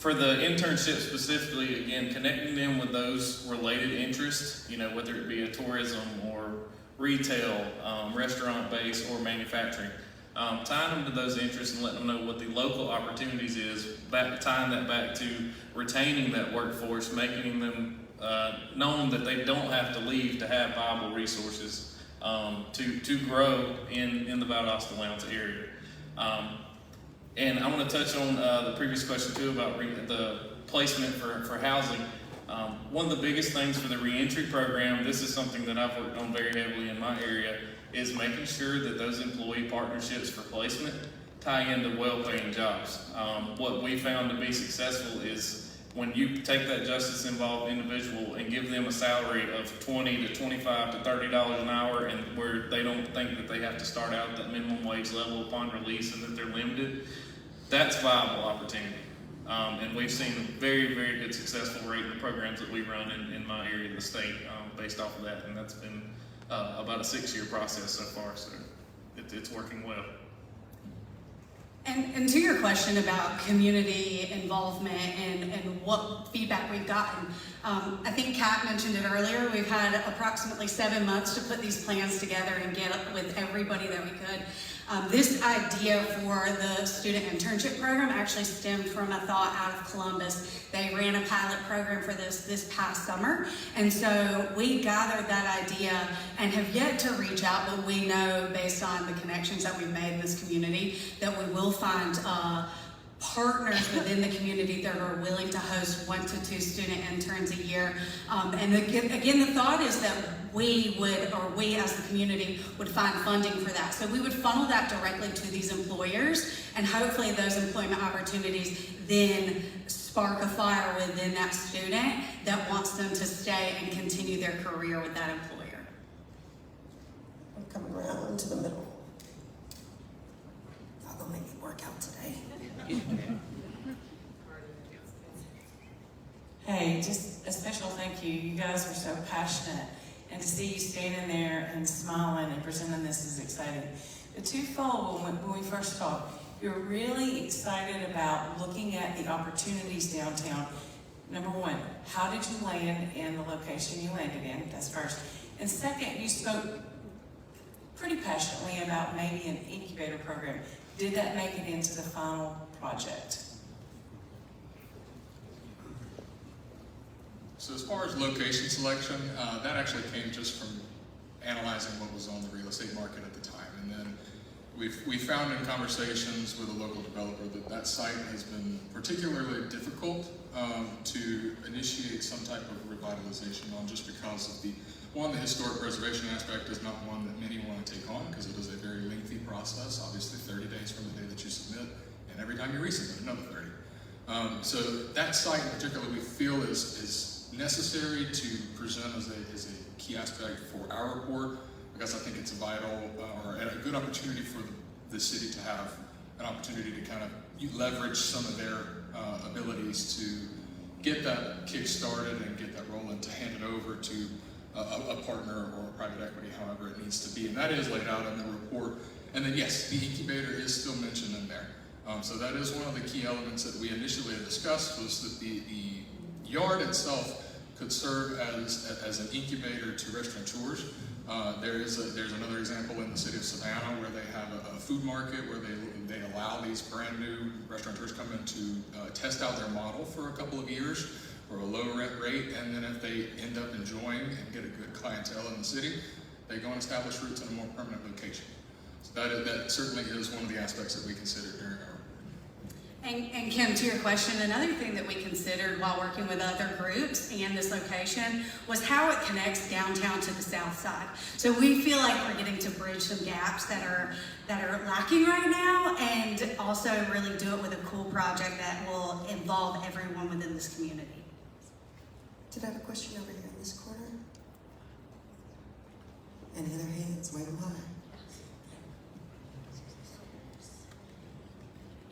For the internship specifically, again, connecting them with those related interests, you know, whether it be a tourism or retail, restaurant-based or manufacturing, tying them to those interests and letting them know what the local opportunities is, tying that back to retaining that workforce, making them known that they don't have to leave to have viable resources to grow in the Valdosta Lowndes area. And I want to touch on the previous question too about the placement for housing. One of the biggest things for the reentry program, this is something that I've worked on very heavily in my area, is making sure that those employee partnerships for placement tie into well-paying jobs. What we found to be successful is when you take that justice-involved individual and give them a salary of $20 to $25 to $30 an hour, and where they don't think that they have to start out at that minimum wage level upon release and that they're limited, that's viable opportunity. And we've seen a very, very good successful rate in the programs that we run in my area of the state based off of that, and that's been about a 6-year process so far, so it's working well. And to your question about community involvement and what feedback we've gotten, I think Kat mentioned it earlier, we've had approximately 7 months to put these plans together and get up with everybody that we could. This idea for the student internship program actually stemmed from a thought out of Columbus. They ran a pilot program for this past summer, and so we gathered that idea and have yet to reach out, but we know based on the connections that we've made in this community that we will find partners within the community that are willing to host 1 to 2 student interns a year. And again, the thought is that we as the community would find funding for that. So we would funnel that directly to these employers, and hopefully those employment opportunities then spark a fire within that student that wants them to stay and continue their career with that employer. I'm coming around to the middle. Y'all gonna make me work out today. Hey, just a special thank you. You guys are so passionate, and to see you standing there and smiling and presenting this is exciting. The twofold, when we first talked, you're really excited about looking at the opportunities downtown. Number one, how did you land in the location you landed in? That's first. And second, you spoke pretty passionately about maybe an incubator program. Did that make it into the final project? So as far as location selection, that actually came just from analyzing what was on the real estate market at the time. And then we found in conversations with a local developer that site has been particularly difficult to initiate some type of revitalization on, just because of the historic preservation aspect is not one that many want to take on, because it is a very lengthy process, obviously 30 days from the day that you submit, and every time you resubmit, another 30. So that site in particular we feel is necessary to present as a key aspect for our report, because I think it's a vital or a good opportunity for the city to have an opportunity to kind of leverage some of their abilities to get that kick started and get that rolling, to hand it over to a partner or a private equity, however it needs to be. And that is laid out in the report. And then yes, the incubator is still mentioned in there. So that is one of the key elements that we initially had discussed, was that the yard itself could serve as an incubator to restaurateurs. There's another example in the city of Savannah where they have a food market where they allow these brand new restaurateurs come in to test out their model for a couple of years for a low rent rate, and then if they end up enjoying and get a good clientele in the city, they go and establish roots in a more permanent location. So that certainly is one of the aspects that we considered during our. And Kim, to your question, another thing that we considered while working with other groups and this location was how it connects downtown to the south side. So we feel like we're getting to bridge some gaps that are lacking right now, and also really do it with a cool project that will involve everyone within this community. Did I have a question over here in this corner? Any other hands? Wave them high.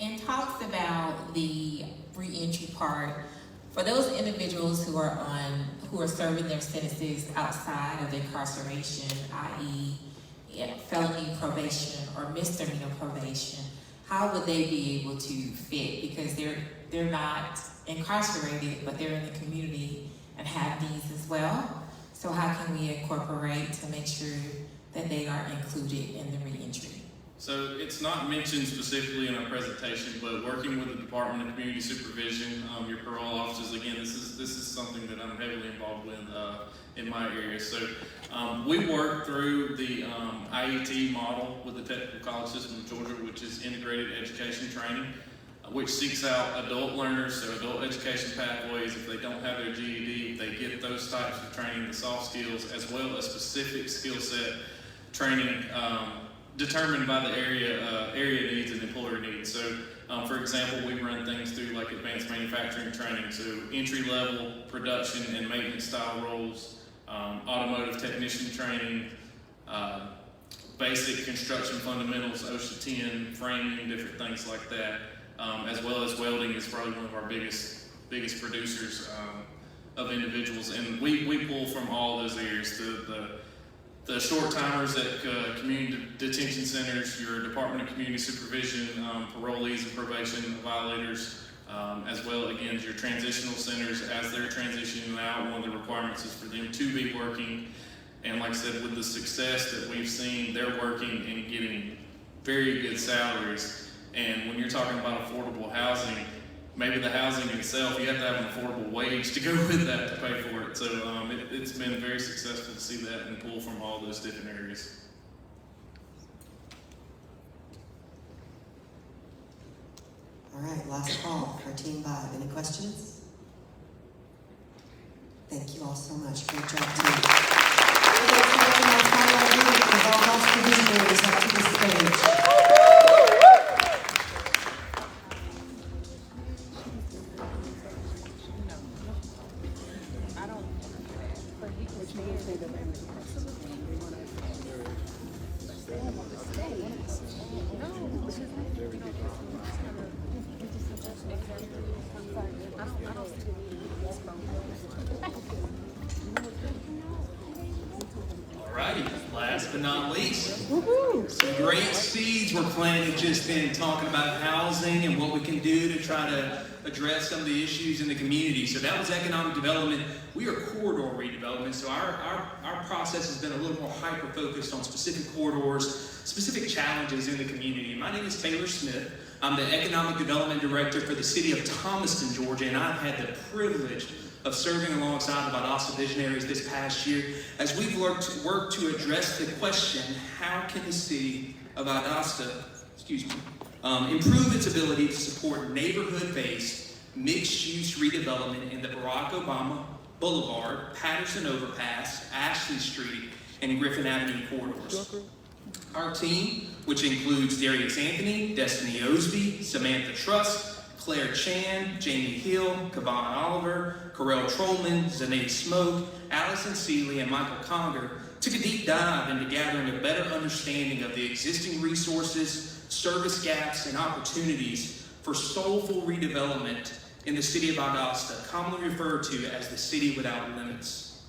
And talks about the re-entry part for those individuals who are serving their sentences outside of incarceration, i.e. felony probation or misdemeanor probation. How would they be able to fit? Because they're they're not incarcerated, but they're in the community and have needs as well. So how can we incorporate to make sure that they are included in the reentry? So it's not mentioned specifically in our presentation, but working with the Department of Community Supervision, your parole officers, again, this is something that I'm heavily involved with in my area. So we work through the IET model with the Technical College System of Georgia, which is Integrated Education Training, which seeks out adult learners, so adult education pathways. If they don't have their GED, they get those types of training, the soft skills, as well as specific skill set training determined by the area needs and employer needs. So, for example, we run things through like advanced manufacturing training, so entry-level production and maintenance style roles, automotive technician training, basic construction fundamentals, OSHA 10, framing, different things like that, as well as welding is probably one of our biggest producers of individuals. And we pull from all those areas, the short timers at community detention centers, your Department of Community Supervision, parolees and probation violators, as well, again, as your transitional centers. As they're transitioning out, one of the requirements is for them to be working. And like I said, with the success that we've seen, they're working and getting very good salaries. And when you're talking about affordable housing, maybe the housing itself, you have to have an affordable wage to go with that to pay for it. So it's been very successful to see that and pull from all those different areas. All right, last call for Team Vibe. Any questions? Thank you all so much. Great job, team. We'd like to welcome our final group of Valdosta visionaries up to the stage. Alrighty, last but not least, some great seeds were planted just in talking about housing and what we can do to try to address some of the issues in the community. So that was economic development. We are corridor redevelopment, so our process has been a little more hyper-focused on specific corridors, specific challenges in the community. My name is Taylor Smith. I'm the Economic Development Director for the city of Thomaston, Georgia, and I've had the privilege of serving alongside the Valdosta visionaries this past year as we've worked to address the question, how can the city of Valdosta, improve its ability to support neighborhood-based mixed-use redevelopment in the Barack Obama Boulevard, Patterson Overpass, Ashley Street, and Griffin Avenue corridors. Our team, which includes Darius Anthony, Destiny Osby, Samantha Truss, Claire Chan, Jamie Hill, Kavan Oliver, Carell Trollman, Zanae Smoke, Allison Seeley, and Michael Conger, took a deep dive into gathering a better understanding of the existing resources, service gaps, and opportunities for soulful redevelopment in the city of Valdosta, commonly referred to as the city without limits.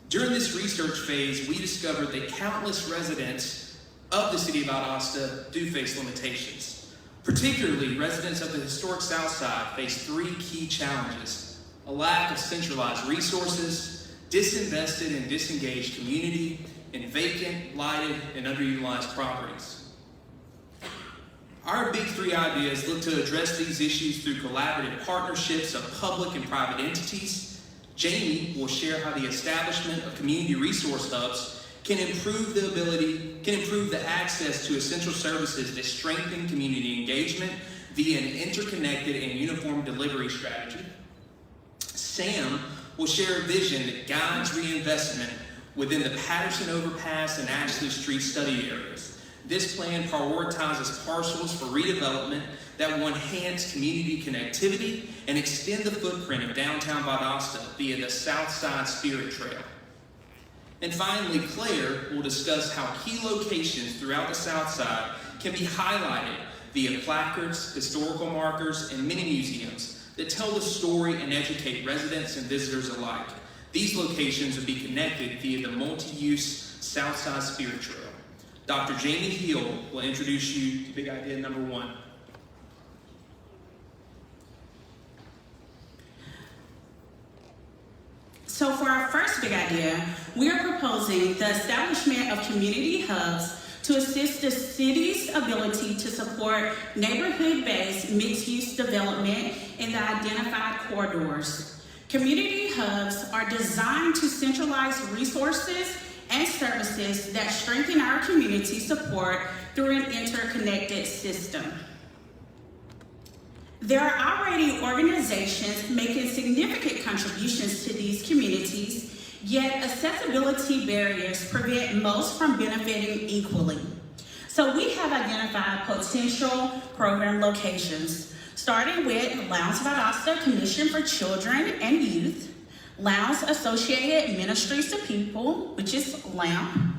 During this research phase, we discovered that countless residents of the city of Valdosta do face limitations. Particularly, residents of the historic South Side face three key challenges: a lack of centralized resources, disinvested and disengaged community, and vacant, lighted, and underutilized properties. Our big three ideas look to address these issues through collaborative partnerships of public and private entities. Jamie will share how the establishment of community resource hubs can improve the access to essential services that strengthen community engagement via an interconnected and uniform delivery strategy. Sam will share a vision that guides reinvestment within the Patterson Overpass and Ashley Street study areas. This plan prioritizes parcels for redevelopment that will enhance community connectivity and extend the footprint of downtown Valdosta via the Southside Spirit Trail. And finally, Claire will discuss how key locations throughout the South Side can be highlighted via placards, historical markers, and mini museums that tell the story and educate residents and visitors alike. These locations will be connected via the multi-use Southside Spirit Trail. Dr. Jamie Hill will introduce you to big idea number one. So for our first big idea, we are proposing the establishment of community hubs to assist the city's ability to support neighborhood-based mixed-use development in the identified corridors. Community hubs are designed to centralize resources and services that strengthen our community support through an interconnected system. There are already organizations making significant contributions to these communities, yet accessibility barriers prevent most from benefiting equally. So we have identified potential program locations, starting with Lowndes Valdosta Commission for Children and Youth, Lowndes Associated Ministries to People, which is LAMP,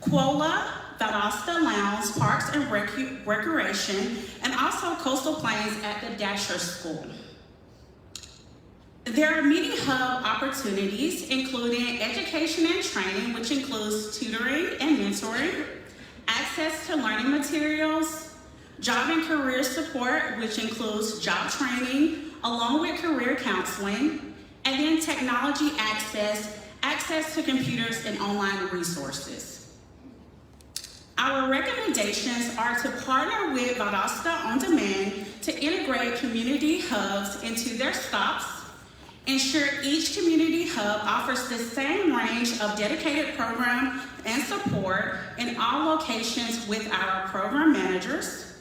Quola, Valdosta Lowndes Parks and Recreation, and also Coastal Plains at the Dasher School. There are many hub opportunities, including education and training, which includes tutoring and mentoring, access to learning materials, job and career support, which includes job training, along with career counseling, and then technology access to computers and online resources. Our recommendations are to partner with Valdosta On Demand to integrate community hubs into their stops, ensure each community hub offers the same range of dedicated program and support in all locations with our program managers,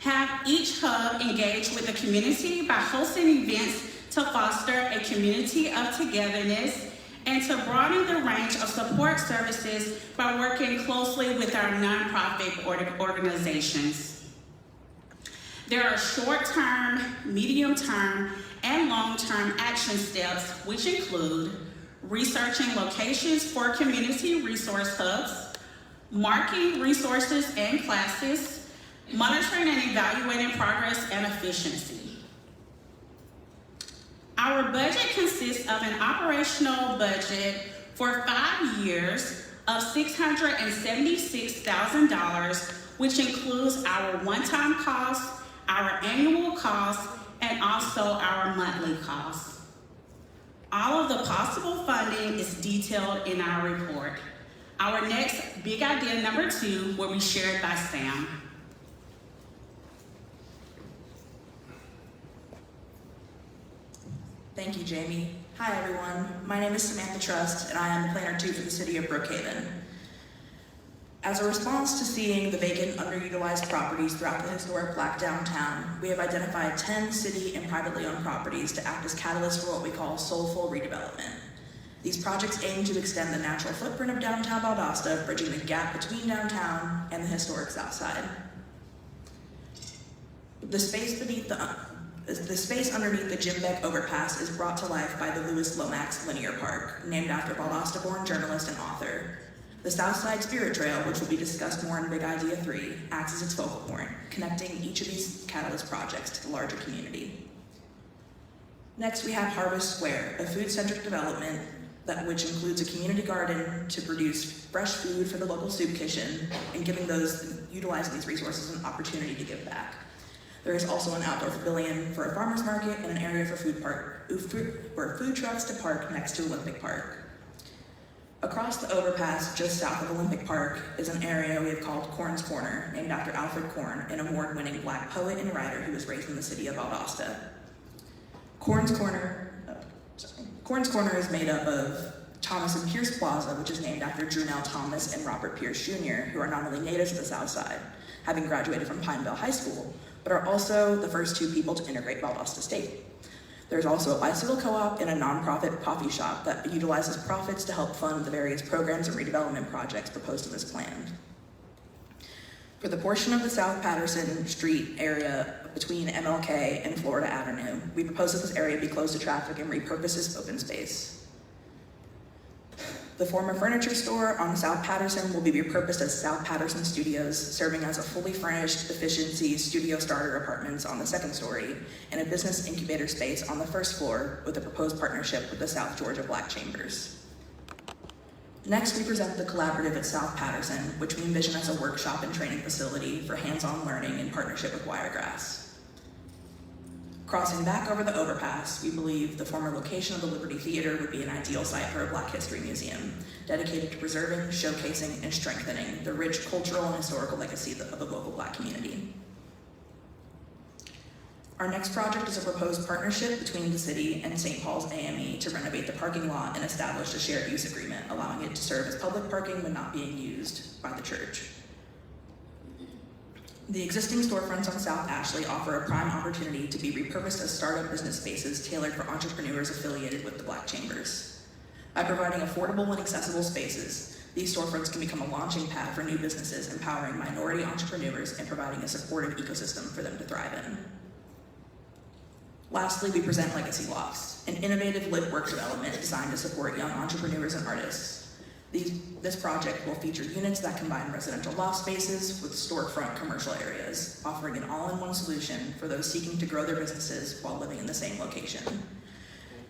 have each hub engage with the community by hosting events to foster a community of togetherness, and to broaden the range of support services by working closely with our nonprofit organizations. There are short-term, medium-term, and long-term action steps, which include researching locations for community resource hubs, marking resources and classes, monitoring and evaluating progress and efficiency. Our budget consists of an operational budget for 5 years of $676,000, which includes our one-time costs, our annual costs, and also our monthly costs. All of the possible funding is detailed in our report. Our next big idea, number 2, will be shared by Sam. Thank you, Jamie. Hi, everyone. My name is Samantha Trust, and I am the Planner 2 for the City of Brookhaven. As a response to seeing the vacant, underutilized properties throughout the historic Black downtown, we have identified 10 city and privately owned properties to act as catalysts for what we call soulful redevelopment. These projects aim to extend the natural footprint of downtown Valdosta, bridging the gap between downtown and the historic South Side. The space underneath the Jim Beck overpass is brought to life by the Louis Lomax Linear Park, named after Valdosta-born journalist and author. The Southside Spirit Trail, which will be discussed more in Big Idea 3, acts as its focal point, connecting each of these catalyst projects to the larger community. Next, we have Harvest Square, a food-centric development which includes a community garden to produce fresh food for the local soup kitchen, and giving those utilizing these resources an opportunity to give back. There is also an outdoor pavilion for a farmer's market and an area for food trucks to park next to Olympic Park. Across the overpass, just south of Olympic Park, is an area we have called Corn's Corner, named after Alfred Corn, an award-winning Black poet and writer who was raised in the city of Valdosta. Corn's Corner is made up of Thomas and Pierce Plaza, which is named after Drunell Thomas and Robert Pierce Jr., who are not only natives of the South Side, having graduated from Pineville High School, but are also the first 2 people to integrate Valdosta State. There's also a bicycle co-op and a nonprofit coffee shop that utilizes profits to help fund the various programs and redevelopment projects proposed in this plan. For the portion of the South Patterson Street area between MLK and Florida Avenue, we propose that this area be closed to traffic and repurposed as open space. The former furniture store on South Patterson will be repurposed as South Patterson Studios, serving as a fully furnished efficiency studio starter apartments on the 2nd story and a business incubator space on the 1st floor with a proposed partnership with the South Georgia Black Chambers. Next, we present the collaborative at South Patterson, which we envision as a workshop and training facility for hands-on learning in partnership with Wiregrass. Crossing back over the overpass, we believe the former location of the Liberty Theater would be an ideal site for a Black History Museum, dedicated to preserving, showcasing, and strengthening the rich cultural and historical legacy of the local Black community. Our next project is a proposed partnership between the city and St. Paul's AME to renovate the parking lot and establish a shared use agreement, allowing it to serve as public parking when not being used by the church. The existing storefronts on South Ashley offer a prime opportunity to be repurposed as startup business spaces tailored for entrepreneurs affiliated with the Black Chambers. By providing affordable and accessible spaces, these storefronts can become a launching pad for new businesses, empowering minority entrepreneurs and providing a supportive ecosystem for them to thrive in. Lastly, we present Legacy Lofts, an innovative live work development designed to support young entrepreneurs and artists. This project will feature units that combine residential loft spaces with storefront commercial areas, offering an all-in-one solution for those seeking to grow their businesses while living in the same location.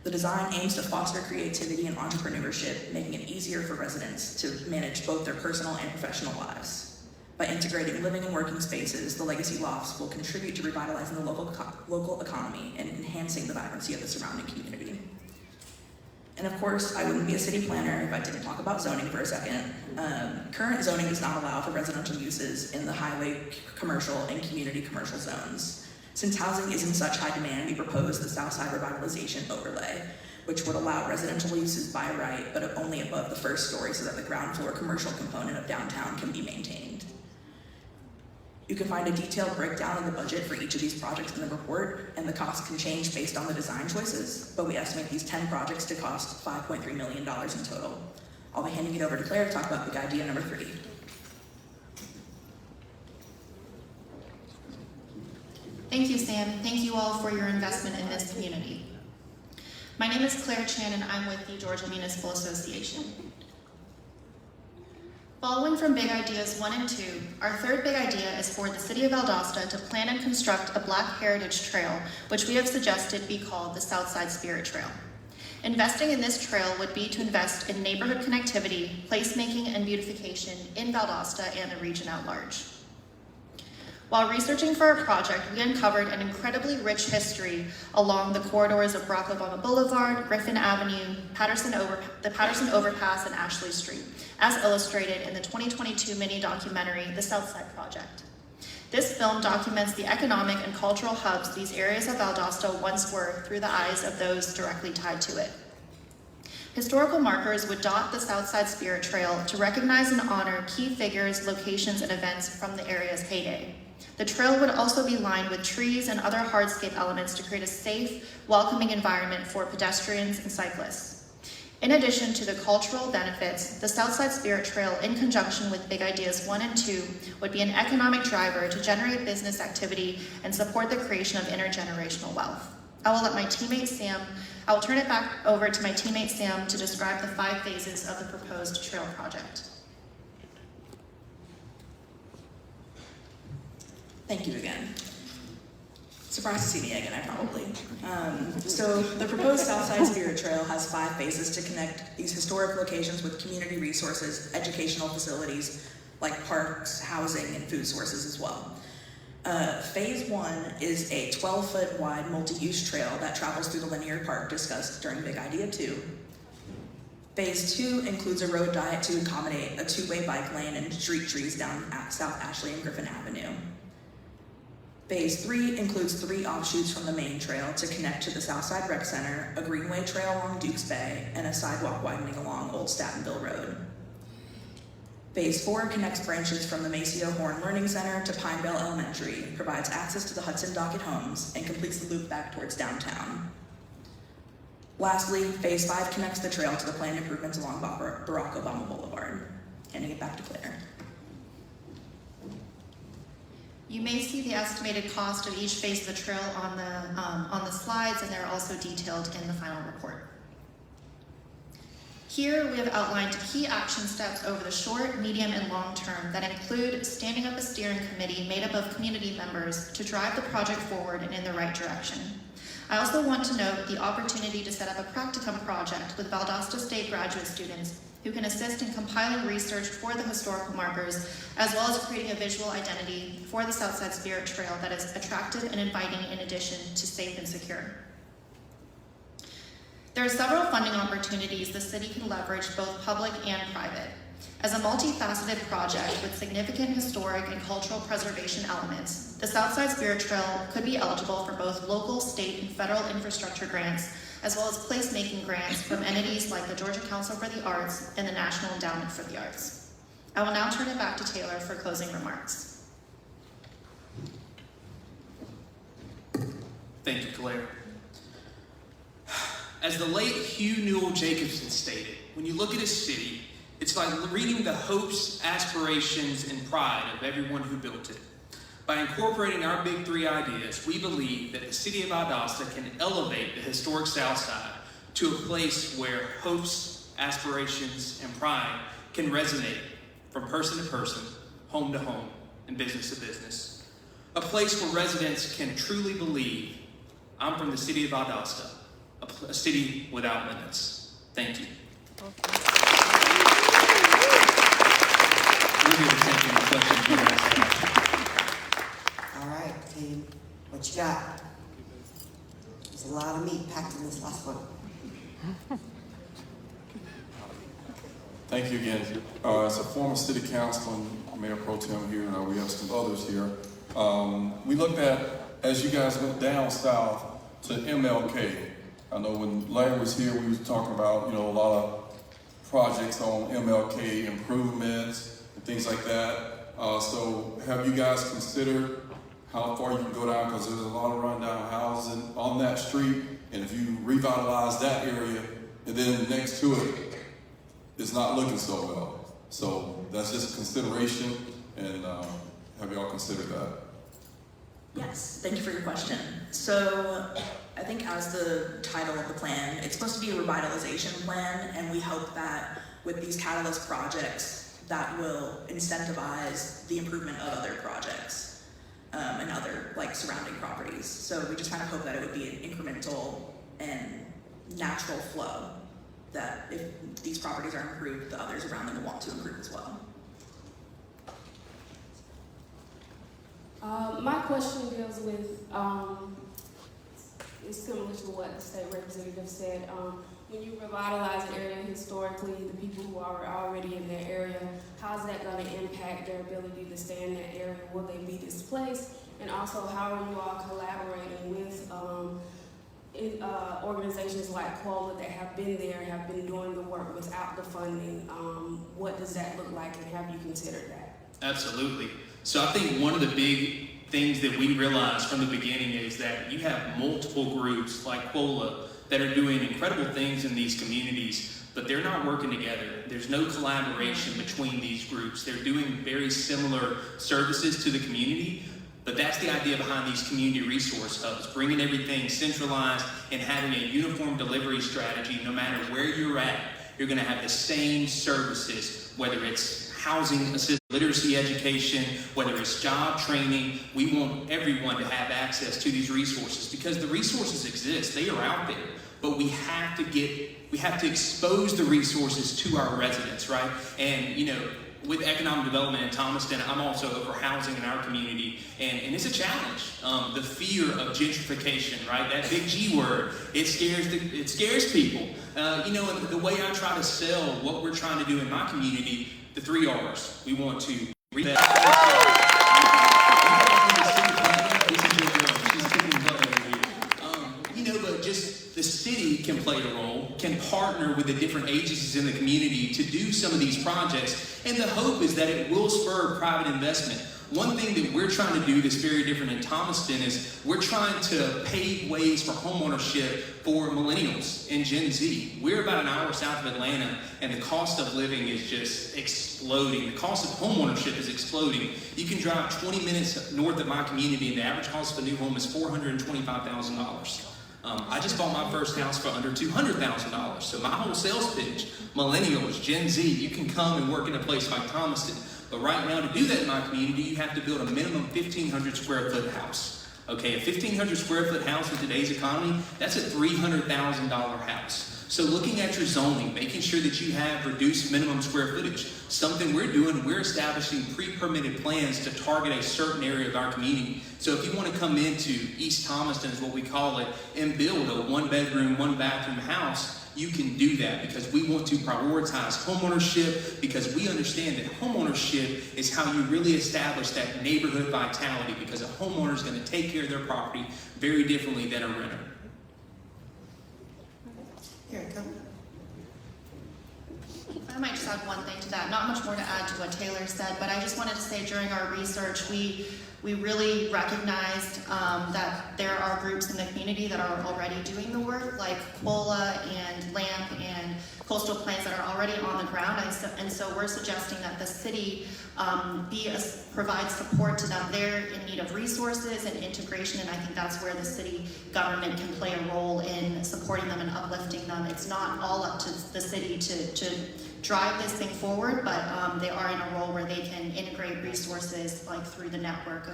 The design aims to foster creativity and entrepreneurship, making it easier for residents to manage both their personal and professional lives. By integrating living and working spaces, the Legacy Lofts will contribute to revitalizing the local economy and enhancing the vibrancy of the surrounding community. And of course, I wouldn't be a city planner if I didn't talk about zoning for a second. Current zoning does not allow for residential uses in the highway, commercial, and community commercial zones. Since housing is in such high demand, we propose the Southside Revitalization Overlay, which would allow residential uses by right, but only above the first story so that the ground floor commercial component of downtown can be maintained. You can find a detailed breakdown of the budget for each of these projects in the report, and the cost can change based on the design choices, but we estimate these 10 projects to cost $5.3 million in total. I'll be handing it over to Claire to talk about big idea number 3. Thank you, Sam. Thank you all for your investment in this community. My name is Claire Chan, and I'm with the Georgia Municipal Association. Following from Big Ideas 1 and 2, our third big idea is for the City of Valdosta to plan and construct a Black Heritage Trail, which we have suggested be called the Southside Spirit Trail. Investing in this trail would be to invest in neighborhood connectivity, placemaking, and beautification in Valdosta and the region at large. While researching for our project, we uncovered an incredibly rich history along the corridors of Barack Obama Boulevard, Griffin Avenue, the Patterson Overpass, and Ashley Street, as illustrated in the 2022 mini-documentary, The Southside Project. This film documents the economic and cultural hubs these areas of Valdosta once were through the eyes of those directly tied to it. Historical markers would dot the Southside Spirit Trail to recognize and honor key figures, locations, and events from the area's heyday. The trail would also be lined with trees and other hardscape elements to create a safe, welcoming environment for pedestrians and cyclists. In addition to the cultural benefits, the Southside Spirit Trail, in conjunction with Big Ideas 1 and 2, would be an economic driver to generate business activity and support the creation of intergenerational wealth. I will turn it back over to my teammate Sam to describe the 5 phases of the proposed trail project. Thank you again. Surprised to see me again, I probably. So the proposed Southside Spirit Trail has 5 phases to connect these historic locations with community resources, educational facilities like parks, housing, and food sources as well. Phase 1 is a 12-foot wide multi-use trail that travels through the linear park discussed during Big Idea 2. Phase 2 includes a road diet to accommodate a 2-way bike lane and street trees down South Ashley and Griffin Avenue. Phase 3 includes 3 offshoots from the main trail to connect to the Southside Rec Center, a greenway trail along Dukes Bay, and a sidewalk widening along Old Statenville Road. Phase 4 connects branches from the Maceo Horn Learning Center to Pineville Elementary, provides access to the Hudson Docket homes, and completes the loop back towards downtown. Lastly, Phase 5 connects the trail to the planned improvements along Barack Obama Boulevard. Handing it back to Claire. You may see the estimated cost of each phase of the trail on the slides, and they're also detailed in the final report. Here we have outlined key action steps over the short, medium, and long term that include standing up a steering committee made up of community members to drive the project forward and in the right direction. I also want to note the opportunity to set up a practicum project with Valdosta State graduate students who can assist in compiling research for the historical markers, as well as creating a visual identity for the Southside Spirit Trail that is attractive and inviting in addition to safe and secure. There are several funding opportunities the city can leverage, both public and private. As a multifaceted project with significant historic and cultural preservation elements, the Southside Spirit Trail could be eligible for both local, state, and federal infrastructure grants, as well as placemaking grants from entities like the Georgia Council for the Arts and the National Endowment for the Arts. I will now turn it back to Taylor for closing remarks. Thank you, Claire. As the late Hugh Newell Jacobson stated, when you look at a city, it's like reading the hopes, aspirations, and pride of everyone who built it. By incorporating our big three ideas, we believe that the city of Valdosta can elevate the historic South Side to a place where hopes, aspirations, and pride can resonate from person to person, home to home, and business to business. A place where residents can truly believe, I'm from the city of Valdosta, a city without limits. Thank you. We're here to take any questions you guys have. All right, team, what you got? There's a lot of meat packed in this last one. Thank you again. As a former city councilman, Mayor Pro Tem here, and we have some others here, we looked at, as you guys went down south to MLK, I know when Larry was here, we was talking about, a lot of projects on MLK improvements and things like that. So have you guys considered how far you can go down? Because there's a lot of rundown houses on that street, and if you revitalize that area, and then next to it, it's not looking so well. So that's just a consideration, and have y'all considered that? Yes, thank you for your question. So I think as the title of the plan, it's supposed to be a revitalization plan, and we hope that with these catalyst projects, that will incentivize the improvement of other projects and other surrounding properties. So we just kind of hope that it would be an incremental and natural flow, that if these properties are improved, the others around them will want to improve as well. My question deals with, it's similar to what the state representative said. When you revitalize an area historically, the people who are already in that area, how's that going to impact their ability to stay in that area? Will they be displaced? And also, how are you all collaborating with organizations like COLA that have been there, have been doing the work without the funding? What does that look like, and have you considered that? Absolutely. So I think one of the big things that we realized from the beginning is that you have multiple groups like COLA that are doing incredible things in these communities, but they're not working together. There's no collaboration between these groups. They're doing very similar services to the community, but that's the idea behind these community resource hubs, bringing everything centralized and having a uniform delivery strategy. No matter where you're at, you're gonna have the same services, whether it's housing assistance, literacy education, whether it's job training. We want everyone to have access to these resources because the resources exist, they are out there, but we have to expose the resources to our residents, right? And with economic development in Thomaston, I'm also over housing in our community, and it's a challenge. The fear of gentrification, right? That big G word, it scares people. And the way I try to sell what we're trying to do in my community, the 3 R's. We want to read that. But just the city can play a role, can partner with the different agencies in the community to do some of these projects. And the hope is that it will spur private investment. One thing that we're trying to do that's very different in Thomaston is we're trying to pave ways for homeownership for millennials and Gen Z. We're about an hour south of Atlanta, and the cost of living is just exploding. The cost of homeownership is exploding. You can drive 20 minutes north of my community, and the average cost of a new home is $425,000. I just bought my first house for under $200,000. So my whole sales pitch, millennials, Gen Z, you can come and work in a place like Thomaston. But right now, to do that in my community, you have to build a minimum 1,500 square foot house. Okay, a 1,500 square foot house in today's economy, that's a $300,000 house. So looking at your zoning, making sure that you have reduced minimum square footage. Something we're doing, we're establishing pre-permitted plans to target a certain area of our community. So if you want to come into East Thomaston, is what we call it, and build a 1-bedroom, 1-bathroom house, you can do that because we want to prioritize homeownership, because we understand that homeownership is how you really establish that neighborhood vitality, because a homeowner is going to take care of their property very differently than a renter. Here, come. I might just add one thing to that. Not much more to add to what Taylor said, but I just wanted to say during our research, we really recognized that there are groups in the community that are already doing the work, like COLA and LAMP and Coastal Plains, that are already on the ground. And so we're suggesting that the city provide support to them. They're in need of resources and integration, and I think that's where the city government can play a role in supporting them and uplifting them. It's not all up to the city to drive this thing forward, but they are in a role where they can integrate resources like through the network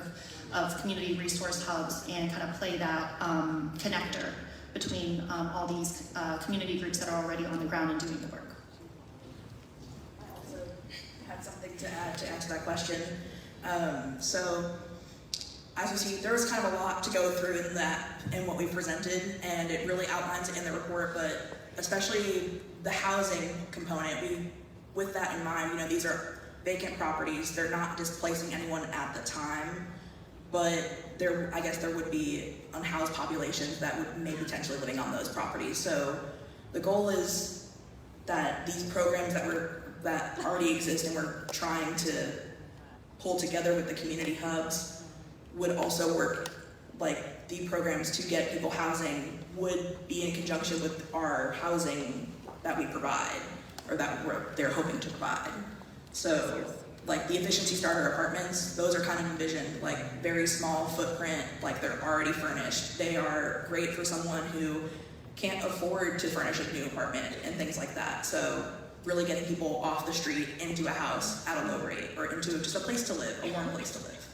of community resource hubs and kind of play that connector between all these community groups that are already on the ground and doing the work. Had something to add to that question. So as you see, there was kind of a lot to go through in what we presented, and it really outlines it in the report, but especially the housing component, with that in mind, these are vacant properties. They're not displacing anyone at the time, but I guess there would be unhoused populations that would maybe potentially living on those properties. So the goal is that these programs that already exist and we're trying to pull together with the community hubs would also work, like the programs to get people housing would be in conjunction with our housing that we provide, or that they're hoping to provide. So like the efficiency starter apartments, those are kind of envisioned like very small footprint, like they're already furnished. They are great for someone who can't afford to furnish a new apartment and things like that. So really getting people off the street into a house at a low rate, or into just a place to live, a warm place to live.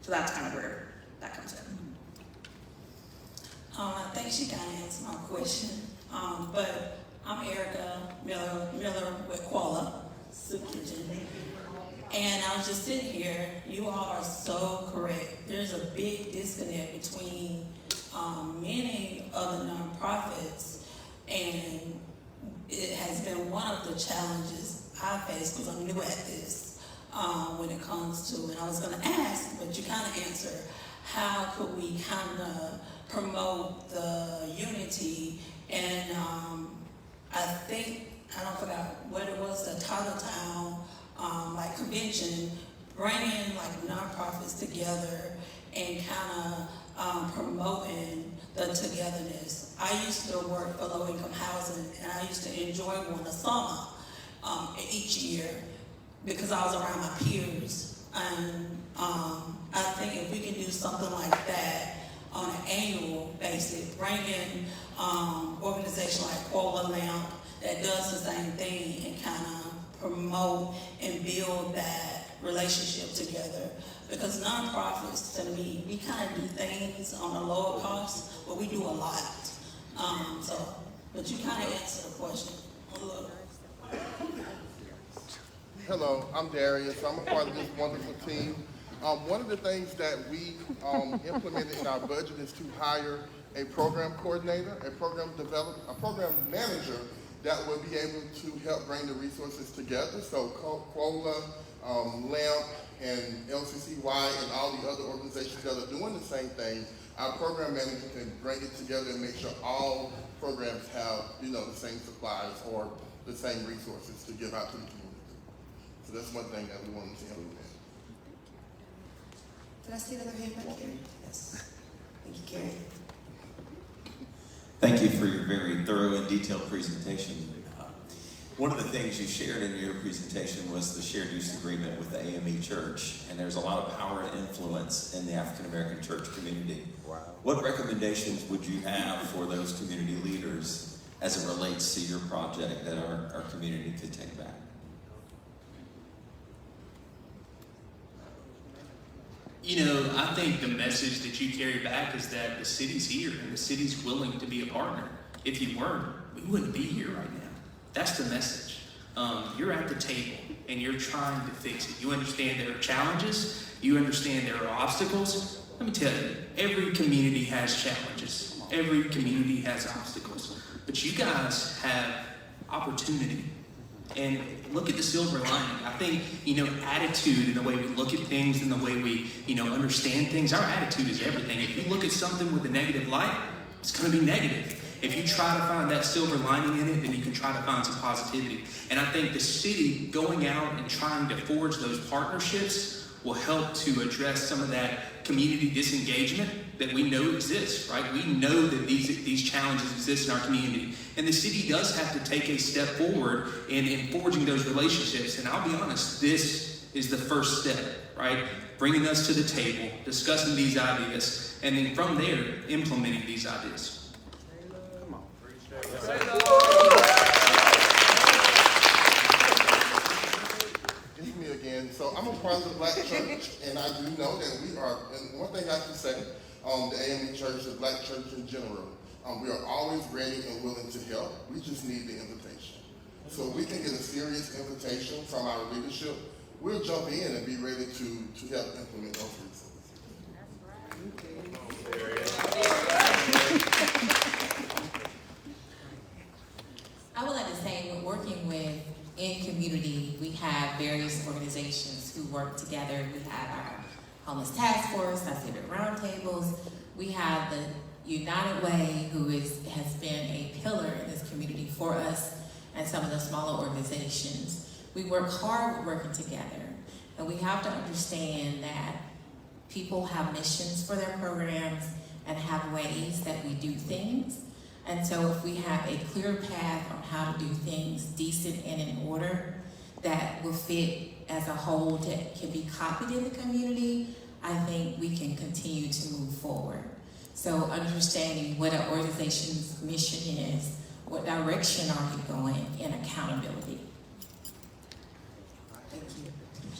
So that's kind of where that comes in. I think she kind of answered my question, but I'm Erica Miller with Koala Soup Kitchen, and I was just sitting here. You all are so correct. There's a big disconnect between many of the nonprofits, and it has been one of the challenges I face because I'm new at this when it comes to, and I was going to ask, but you kind of answered, how could we kind of promote the unity? And I think, I don't forget what it was, the Town like convention, bringing like nonprofits together and kind of promoting the togetherness. I used to work for low-income housing, and I used to enjoy going to summer each year because I was around my peers. And I think if we can do something like that on an annual basis, bring in organization like Koala Lamp that does the same thing and kind of promote and build that relationship together. Because nonprofits, to me, we kind of do things on a lower cost, but we do a lot. But you kind of answered the question. Hello, I'm Darius. I'm a part of this wonderful team. One of the things that we implemented in our budget is to hire a program coordinator, a program manager that will be able to help bring the resources together. So COLA, LAMP, and LCCY, and all the other organizations that are doing the same thing, our program manager can bring it together and make sure all programs have, the same supplies or the same resources to give out to the community. So that's one thing that we wanted to implement. Did I see another hand back here? Yes. Thank you, Carrie. Thank you for your very thorough and detailed presentation. One of the things you shared in your presentation was the shared use agreement with the AME Church, and there's a lot of power and influence in the African American church community. Wow. What recommendations would you have for those community leaders as it relates to your project that our community could take back? You know, I think the message that you carry back is that the city's here and the city's willing to be a partner. If you weren't, we wouldn't be here right now. That's the message. You're at the table and you're trying to fix it. You understand there are challenges. You understand there are obstacles. Let me tell you, every community has challenges. Every community has obstacles. But you guys have opportunity. And look at the silver lining. I think, you know, attitude and the way we look at things and the way we, you know, understand things, our attitude is everything. If you look at something with a negative light, it's going to be negative. If you try to find that silver lining in it, then you can try to find some positivity. And I think the city going out and trying to forge those partnerships will help to address some of that community disengagement that we know exists, right? We know that these challenges exist in our community. And the city does have to take a step forward in forging those relationships. And I'll be honest, this is the first step, right? Bringing us to the table, discussing these ideas, and then from there, implementing these ideas. It's me again. So I'm a part of the Black Church, and I do know that we are, and one thing I can say, the AME Church, the Black Church in general, we are always ready and willing to help. We just need the invitation. So if we can get a serious invitation from our leadership, we'll jump in and be ready to help implement those resources. I would like to say we're working with, in community, we have various organizations who work together. We have our homeless task force, our civic roundtables. We have the United Way, who has been a pillar in this community for us and some of the smaller organizations. We work hard with working together, and we have to understand that people have missions for their programs and have ways that we do things. And so if we have a clear path on how to do things decent and in order that will fit as a whole that can be copied in the community, I think we can continue to move forward. So understanding what an organization's mission is, what direction are we going, and accountability. Thank you.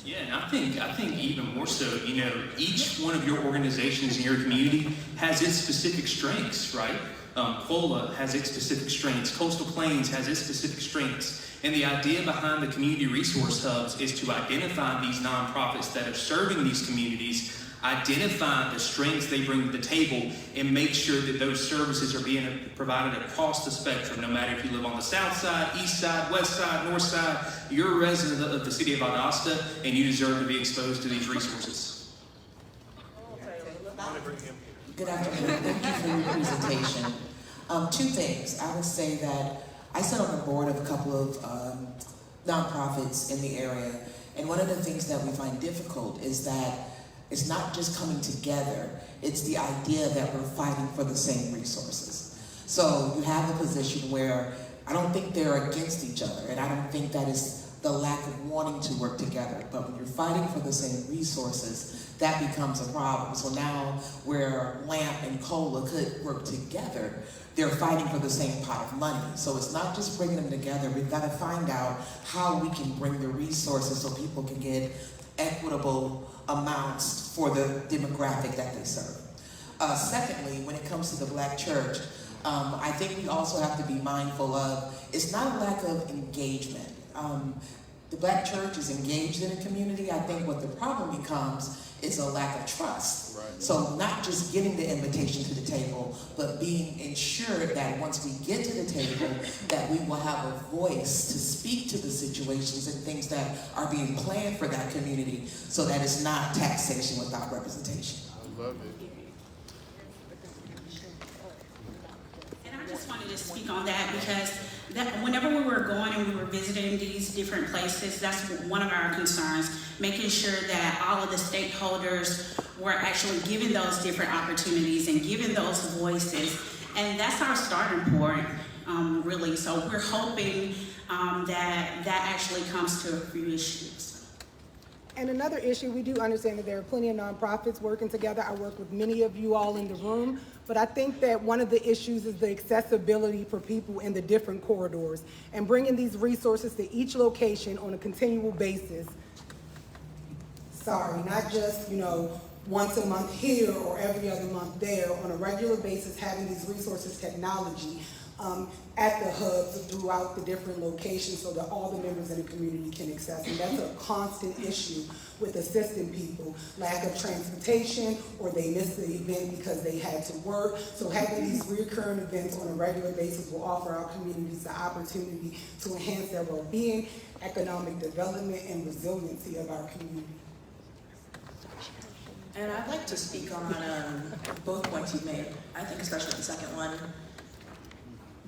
Yeah, and I think even more so, you know, each one of your organizations in your community has its specific strengths, right? COLA has its specific strengths. Coastal Plains has its specific strengths. And the idea behind the community resource hubs is to identify these nonprofits that are serving these communities, identify the strengths they bring to the table, and make sure that those services are being provided across the spectrum, no matter if you live on the south side, east side, west side, north side. You're a resident of the city of Valdosta, and you deserve to be exposed to these resources. Good afternoon. Thank you for your presentation. Two things. I would say that I sit on the board of a couple of nonprofits in the area, and one of the things that we find difficult is that it's not just coming together, it's the idea that we're fighting for the same resources. So you have a position where I don't think they're against each other, and I don't think that is the lack of wanting to work together, but when you're fighting for the same resources, that becomes a problem. So now where LAMP and COLA could work together, they're fighting for the same pot of money. So it's not just bringing them together, we've got to find out how we can bring the resources so people can get equitable amounts for the demographic that they serve. Secondly, when it comes to the Black church, I think we also have to be mindful of, it's not a lack of engagement. The Black church is engaged in a community. I think what the problem becomes is a lack of trust. Right. So not just getting the invitation to the table, but being ensured that once we get to the table, that we will have a voice to speak to the situations and things that are being planned for that community, so that it's not taxation without representation. I love it. And I just wanted to speak on that because whenever we were going and we were visiting these different places, that's one of our concerns, making sure that all of the stakeholders were actually given those different opportunities and given those voices. And that's our starting point, really. So we're hoping that actually comes to fruition. And another issue, we do understand that there are plenty of nonprofits working together. I work with many of you all in the room, but I think that one of the issues is the accessibility for people in the different corridors and bringing these resources to each location on a continual basis. Sorry, not just, once a month here or every other month there, on a regular basis, having these resources, technology, at the hubs throughout the different locations so that all the members in the community can access. And that's a constant issue with assisting people. Lack of transportation, or they miss the event because they had to work. So having these recurring events on a regular basis will offer our communities the opportunity to enhance their well-being, economic development, and resiliency of our community. And I'd like to speak on both points you made. I think especially the second one.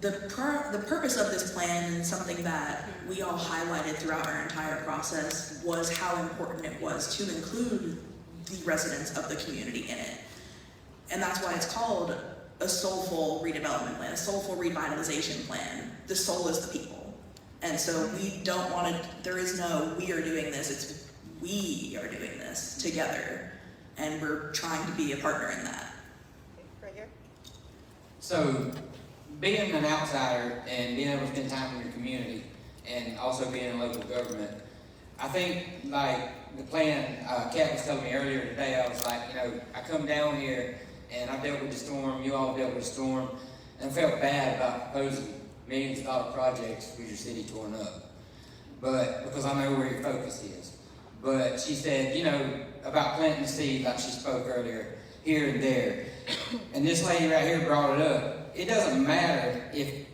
The purpose of this plan, and something that we all highlighted throughout our entire process, was how important it was to include the residents of the community in it. And that's why it's called a soulful redevelopment plan, a soulful revitalization plan. The soul is the people. And so we don't want to, there is no we are doing this, it's we are doing this together. And we're trying to be a partner in that. Right here. So, being an outsider and being able to spend time in your community and also being in local government, I think, like the plan Kat was telling me earlier today, I was like, you know, I come down here and I dealt with the storm, you all dealt with the storm, and I felt bad about proposing millions of dollar projects with your city torn up. But, because I know where your focus is. But she said, you know, about planting the seed, like she spoke earlier, here and there. And this lady right here brought it up. It doesn't matter if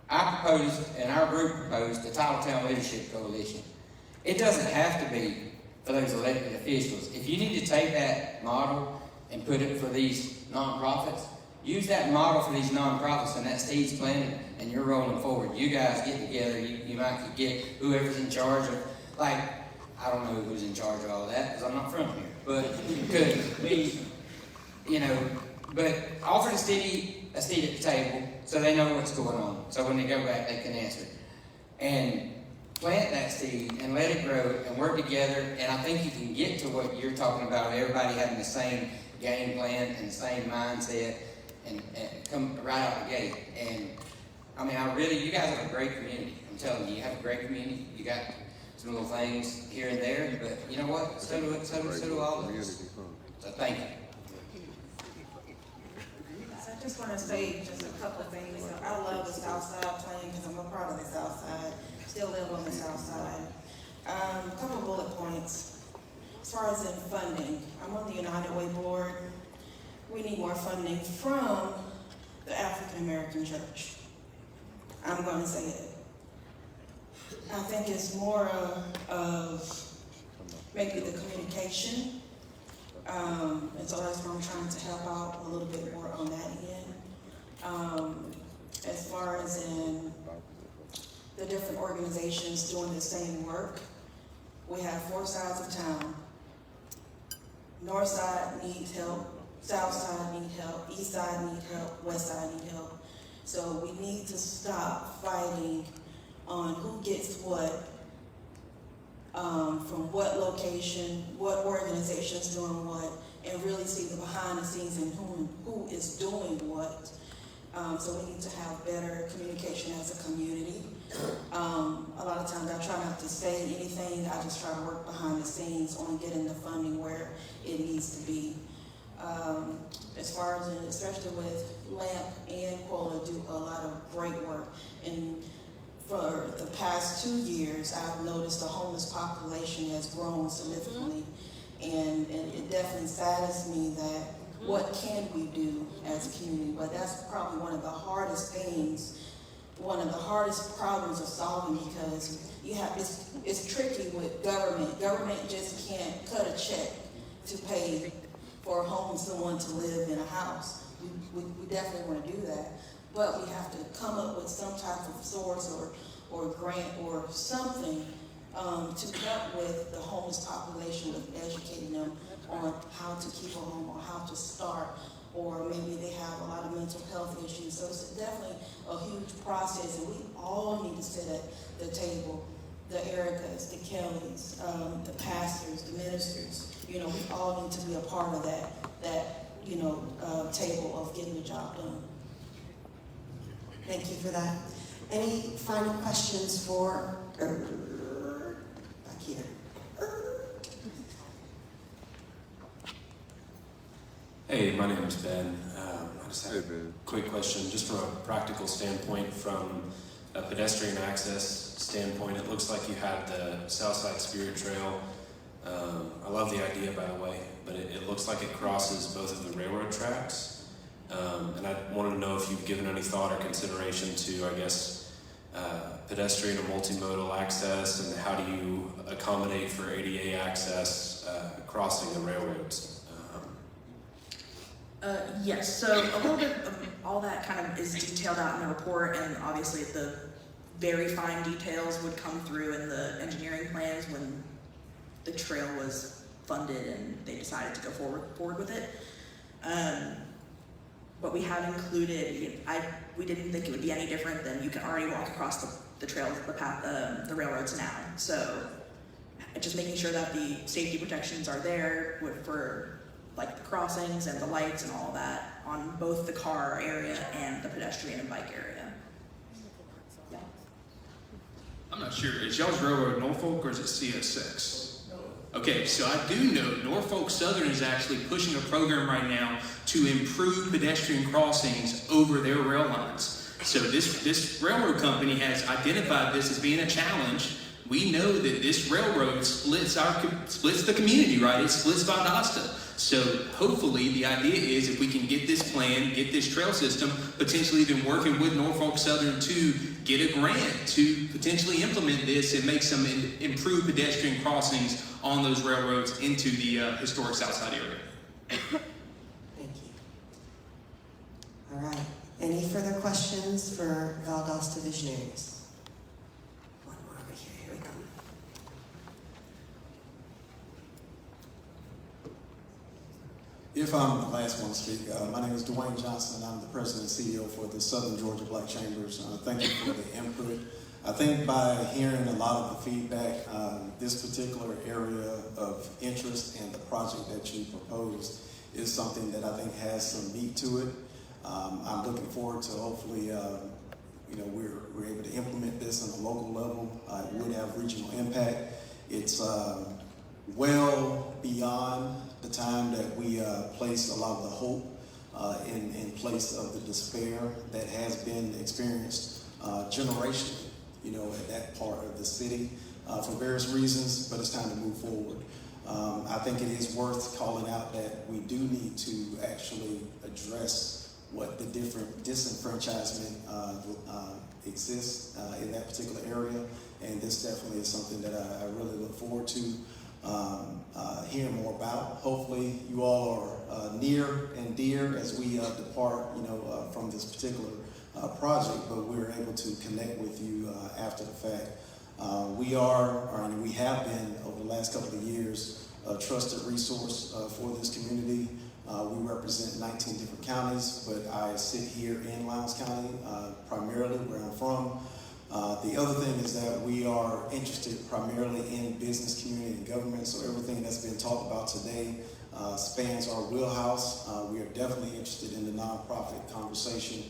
I proposed and our group proposed the Titletown Leadership Coalition. It doesn't have to be for those elected officials. If you need to take that model and put it for these nonprofits, use that model for these nonprofits, and that seed's planted and you're rolling forward. You guys get together, you might could get whoever's in charge of, like, I don't know who's in charge of all that because I'm not from here, but could be, you know, but offer the city a seat at the table so they know what's going on. So when they go back, they can answer. And plant that seed and let it grow and work together. And I think you can get to what you're talking about, everybody having the same game plan and the same mindset and come right out the gate. And I mean, you guys have a great community. I'm telling you, you have a great community. You got some little things here and there, but you know what? So do all of us. So thank you. I just want to say just a couple of things. I love the South Side plan because I'm a part of the South Side. Still live on the South Side. A couple of bullet points. As far as in funding, I'm on the United Way board. We need more funding from the African American Church. I'm going to say it. I think it's more of maybe the communication. And so that's where I'm trying to help out a little bit more on that end. As far as in the different organizations doing the same work, we have 4 sides of town. North side needs help, south side needs help, east side needs help, west side needs help. So we need to stop fighting on who gets what, from what location, what organization's doing what, and really see the behind the scenes and who is doing what. So we need to have better communication as a community. A lot of times I try not to say anything, I just try to work behind the scenes on getting the funding where it needs to be. As far as, especially with LAMP and Quola, do a lot of great work. And for the past 2 years, I've noticed the homeless population has grown significantly. And it definitely saddens me that what can we do as a community? But that's probably one of the hardest things, one of the hardest problems of solving, because you have it's tricky with government. Government just can't cut a check to pay for someone to live in a house. We definitely want to do that, but we have to come up with some type of source or grant or something to help with the homeless population, with educating them on how to keep a home or how to start, or maybe they have a lot of mental health issues. So it's definitely a huge process, and we all need to sit at the table. The Ericas, the Kellys, the pastors, the ministers, we all need to be a part of that table of getting the job done. Thank you for that. Any final questions for back here? my name is Ben. I just have a quick question, just from a practical standpoint, from a pedestrian access standpoint. It looks like you had the Southside Spirit Trail. I love the idea, by the way, but it looks like it crosses both of the railroad tracks. And I wanted to know if you've given any thought or consideration to, I guess, pedestrian or multimodal access, and how do you accommodate for ADA access crossing the railroads? Yes, so a little bit of all that kind of is detailed out in the report, and obviously the very fine details would come through in the engineering plans when the trail was funded and they decided to go forward with it. What we have included, we didn't think it would be any different than you can already walk across the trails, the railroads now. So just making sure that the safety protections are there for like the crossings and the lights and all of that on both the car area and the pedestrian and bike area. Yeah. I'm not sure, is y'all's railroad Norfolk or is it CS6? Okay, so I do know Norfolk Southern is actually pushing a program right now to improve pedestrian crossings over their rail lines. So this railroad company has identified this as being a challenge. We know that this railroad splits the community, right? It splits Valdosta. So hopefully the idea is if we can get this plan, get this trail system, potentially even working with Norfolk Southern to get a grant to potentially implement this and make some improved pedestrian crossings on those railroads into the historic Southside area. Thank you. All right. Any further questions for Valdosta visionaries? One more over here. Here we go. If I'm the last one to speak, my name is Dwayne Johnson. I'm the president and CEO for the Southern Georgia Black Chambers. Thank you for the input. I think by hearing a lot of the feedback, this particular area of interest and the project that you proposed is something that I think has some meat to it. I'm looking forward to hopefully, we're able to implement this on a local level. It would have regional impact. It's well beyond the time that we place a lot of the hope in place of the despair that has been experienced generationally, at that part of the city for various reasons, but it's time to move forward. I think it is worth calling out that we do need to actually address what the different disenfranchisement exists in that particular area, and this definitely is something that I really look forward to hearing more about. Hopefully you all are near and dear as we depart, from this particular project, but we're able to connect with you after the fact. We have been over the last couple of years a trusted resource for this community. We represent 19 different counties, but I sit here in Lowndes County, primarily where I'm from. The other thing is that we are interested primarily in business, community, and government, so everything that's been talked about today spans our wheelhouse. We are definitely interested in the nonprofit conversation,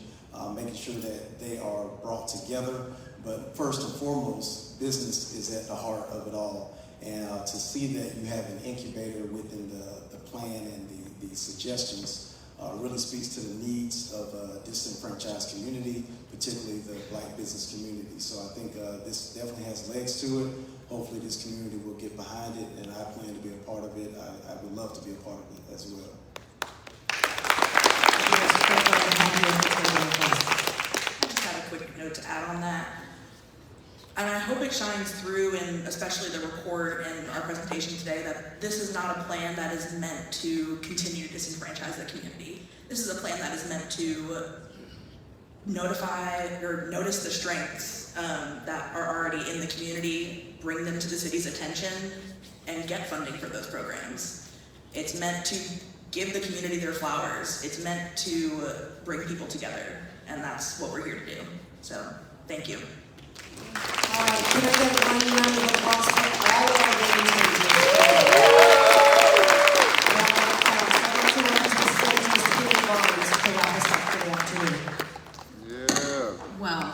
making sure that they are brought together. But first and foremost, business is at the heart of it all. And to see that you have an incubator within the plan and the suggestions really speaks to the needs of a disenfranchised community, particularly the Black business community. So I think this definitely has legs to it. Hopefully this community will get behind it, and I plan to be a part of it. I would love to be a part of it as well. I just have a quick note to add on that. And I hope it shines through in especially the report and our presentation today that this is not a plan that is meant to continue to disenfranchise the community. This is a plan that is meant to notify or notice the strengths that are already in the community, bring them to the city's attention, and get funding for those programs. It's meant to give the community their flowers. It's meant to bring people together, and that's what we're here to do. So, thank you. All right, can I get one round of applause for all of our game changers? Well,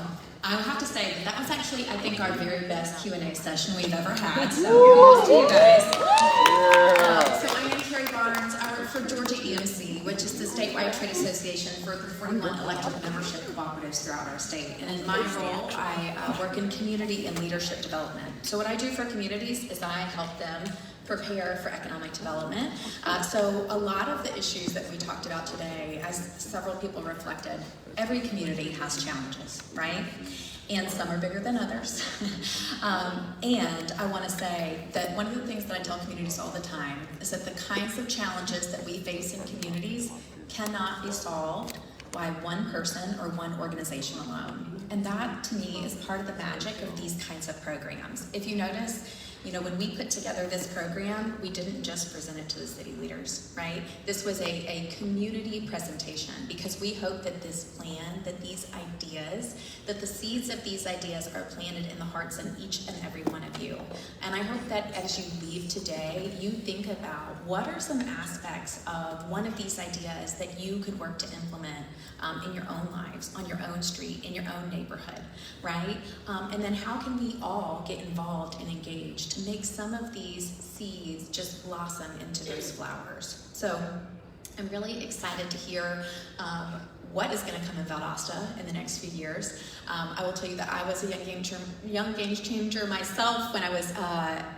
I would have to say that was actually, I think, our very best Q&A session we've ever had. So kudos to you guys. So I'm Carrie Barnes. I work for Georgia EMC, which is the statewide trade association for the 41 elected membership cooperatives throughout our state. And in my role, I work in community and leadership development. So what I do for communities is I help them prepare for economic development. So a lot of the issues that we talked about today, as several people reflected, every community has challenges, right? And some are bigger than others. And I want to say that one of the things that I tell communities all the time is that the kinds of challenges that we face in communities cannot be solved by one person or one organization alone. And that, to me, is part of the magic of these kinds of programs. If you notice, you know, when we put together this program, we didn't just present it to the city leaders, right? This was a community presentation because we hope that this plan, that these ideas, that the seeds of these ideas are planted in the hearts of each and every one of you. And I hope that as you leave today, you think about what are some aspects of one of these ideas that you could work to implement in your own lives, on your own street, in your own neighborhood, right? And then how can we all get involved and engaged to make some of these seeds just blossom into those flowers? So I'm really excited to hear what is going to come in Valdosta in the next few years. I will tell you that I was a young game changer myself when I was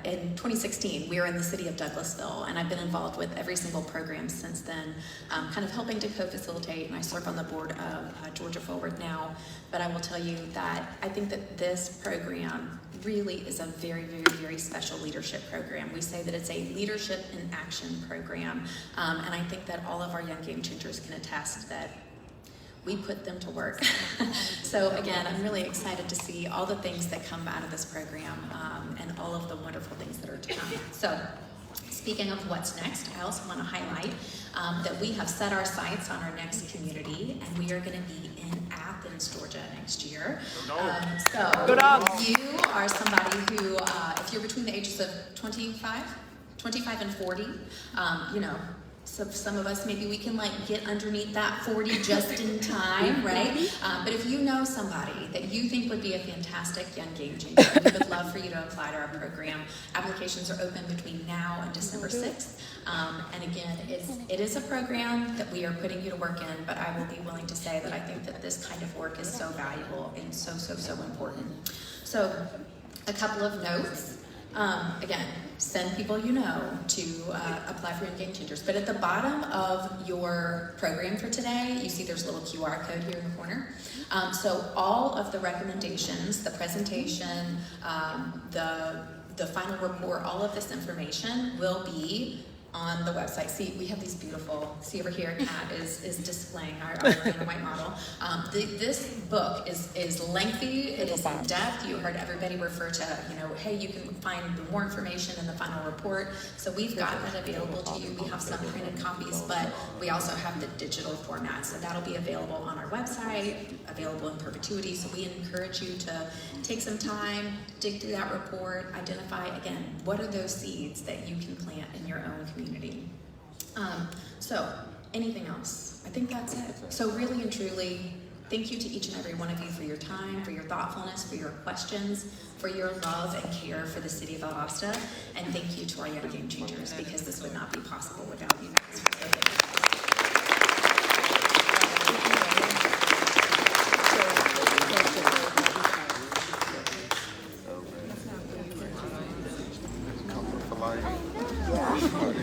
in 2016. We were in the city of Douglasville, and I've been involved with every single program since then, kind of helping to co-facilitate, and I serve on the board of GeorgiaForward now. But I will tell you that I think that this program really is a very, very, very special leadership program. We say that it's a leadership in action program, and I think that all of our young game changers can attest that we put them to work. So again, I'm really excited to see all the things that come out of this program and all of the wonderful things that are to come. So speaking of what's next, I also want to highlight that we have set our sights on our next community, and we are going to be in Athens, Georgia next year. So you are somebody who, if you're between the ages of 25 and 40, you know, so some of us, maybe we can like get underneath that 40 just in time, right? But if you know somebody that you think would be a fantastic young game changer, we would love for you to apply to our program. Applications are open between now and December 6th. And again, it is a program that we are putting you to work in, but I will be willing to say that I think that this kind of work is so valuable and so, so, so important. So a couple of notes. Again, send people you know to apply for Young Game Changers. But at the bottom of your program for today, you see there's a little QR code here in the corner. So all of the recommendations, the presentation, the final report, all of this information will be on the website. See, we have these beautiful, see over here, Kat is displaying our red and white model. This book is lengthy, it is in depth. You heard everybody refer to, you know, hey, you can find more information in the final report. So we've got that available to you. We have some printed copies, but we also have the digital format. So that'll be available on our website, available in perpetuity. So we encourage you to take some time, dig through that report, identify, again, what are those seeds that you can plant in your own community. So anything else? I think that's it. So really and truly, thank you to each and every one of you for your time, for your thoughtfulness, for your questions, for your love and care for the city of Valdosta, and thank you to our Young Game Changers, because this would not be possible without you guys. So thank you. Yeah.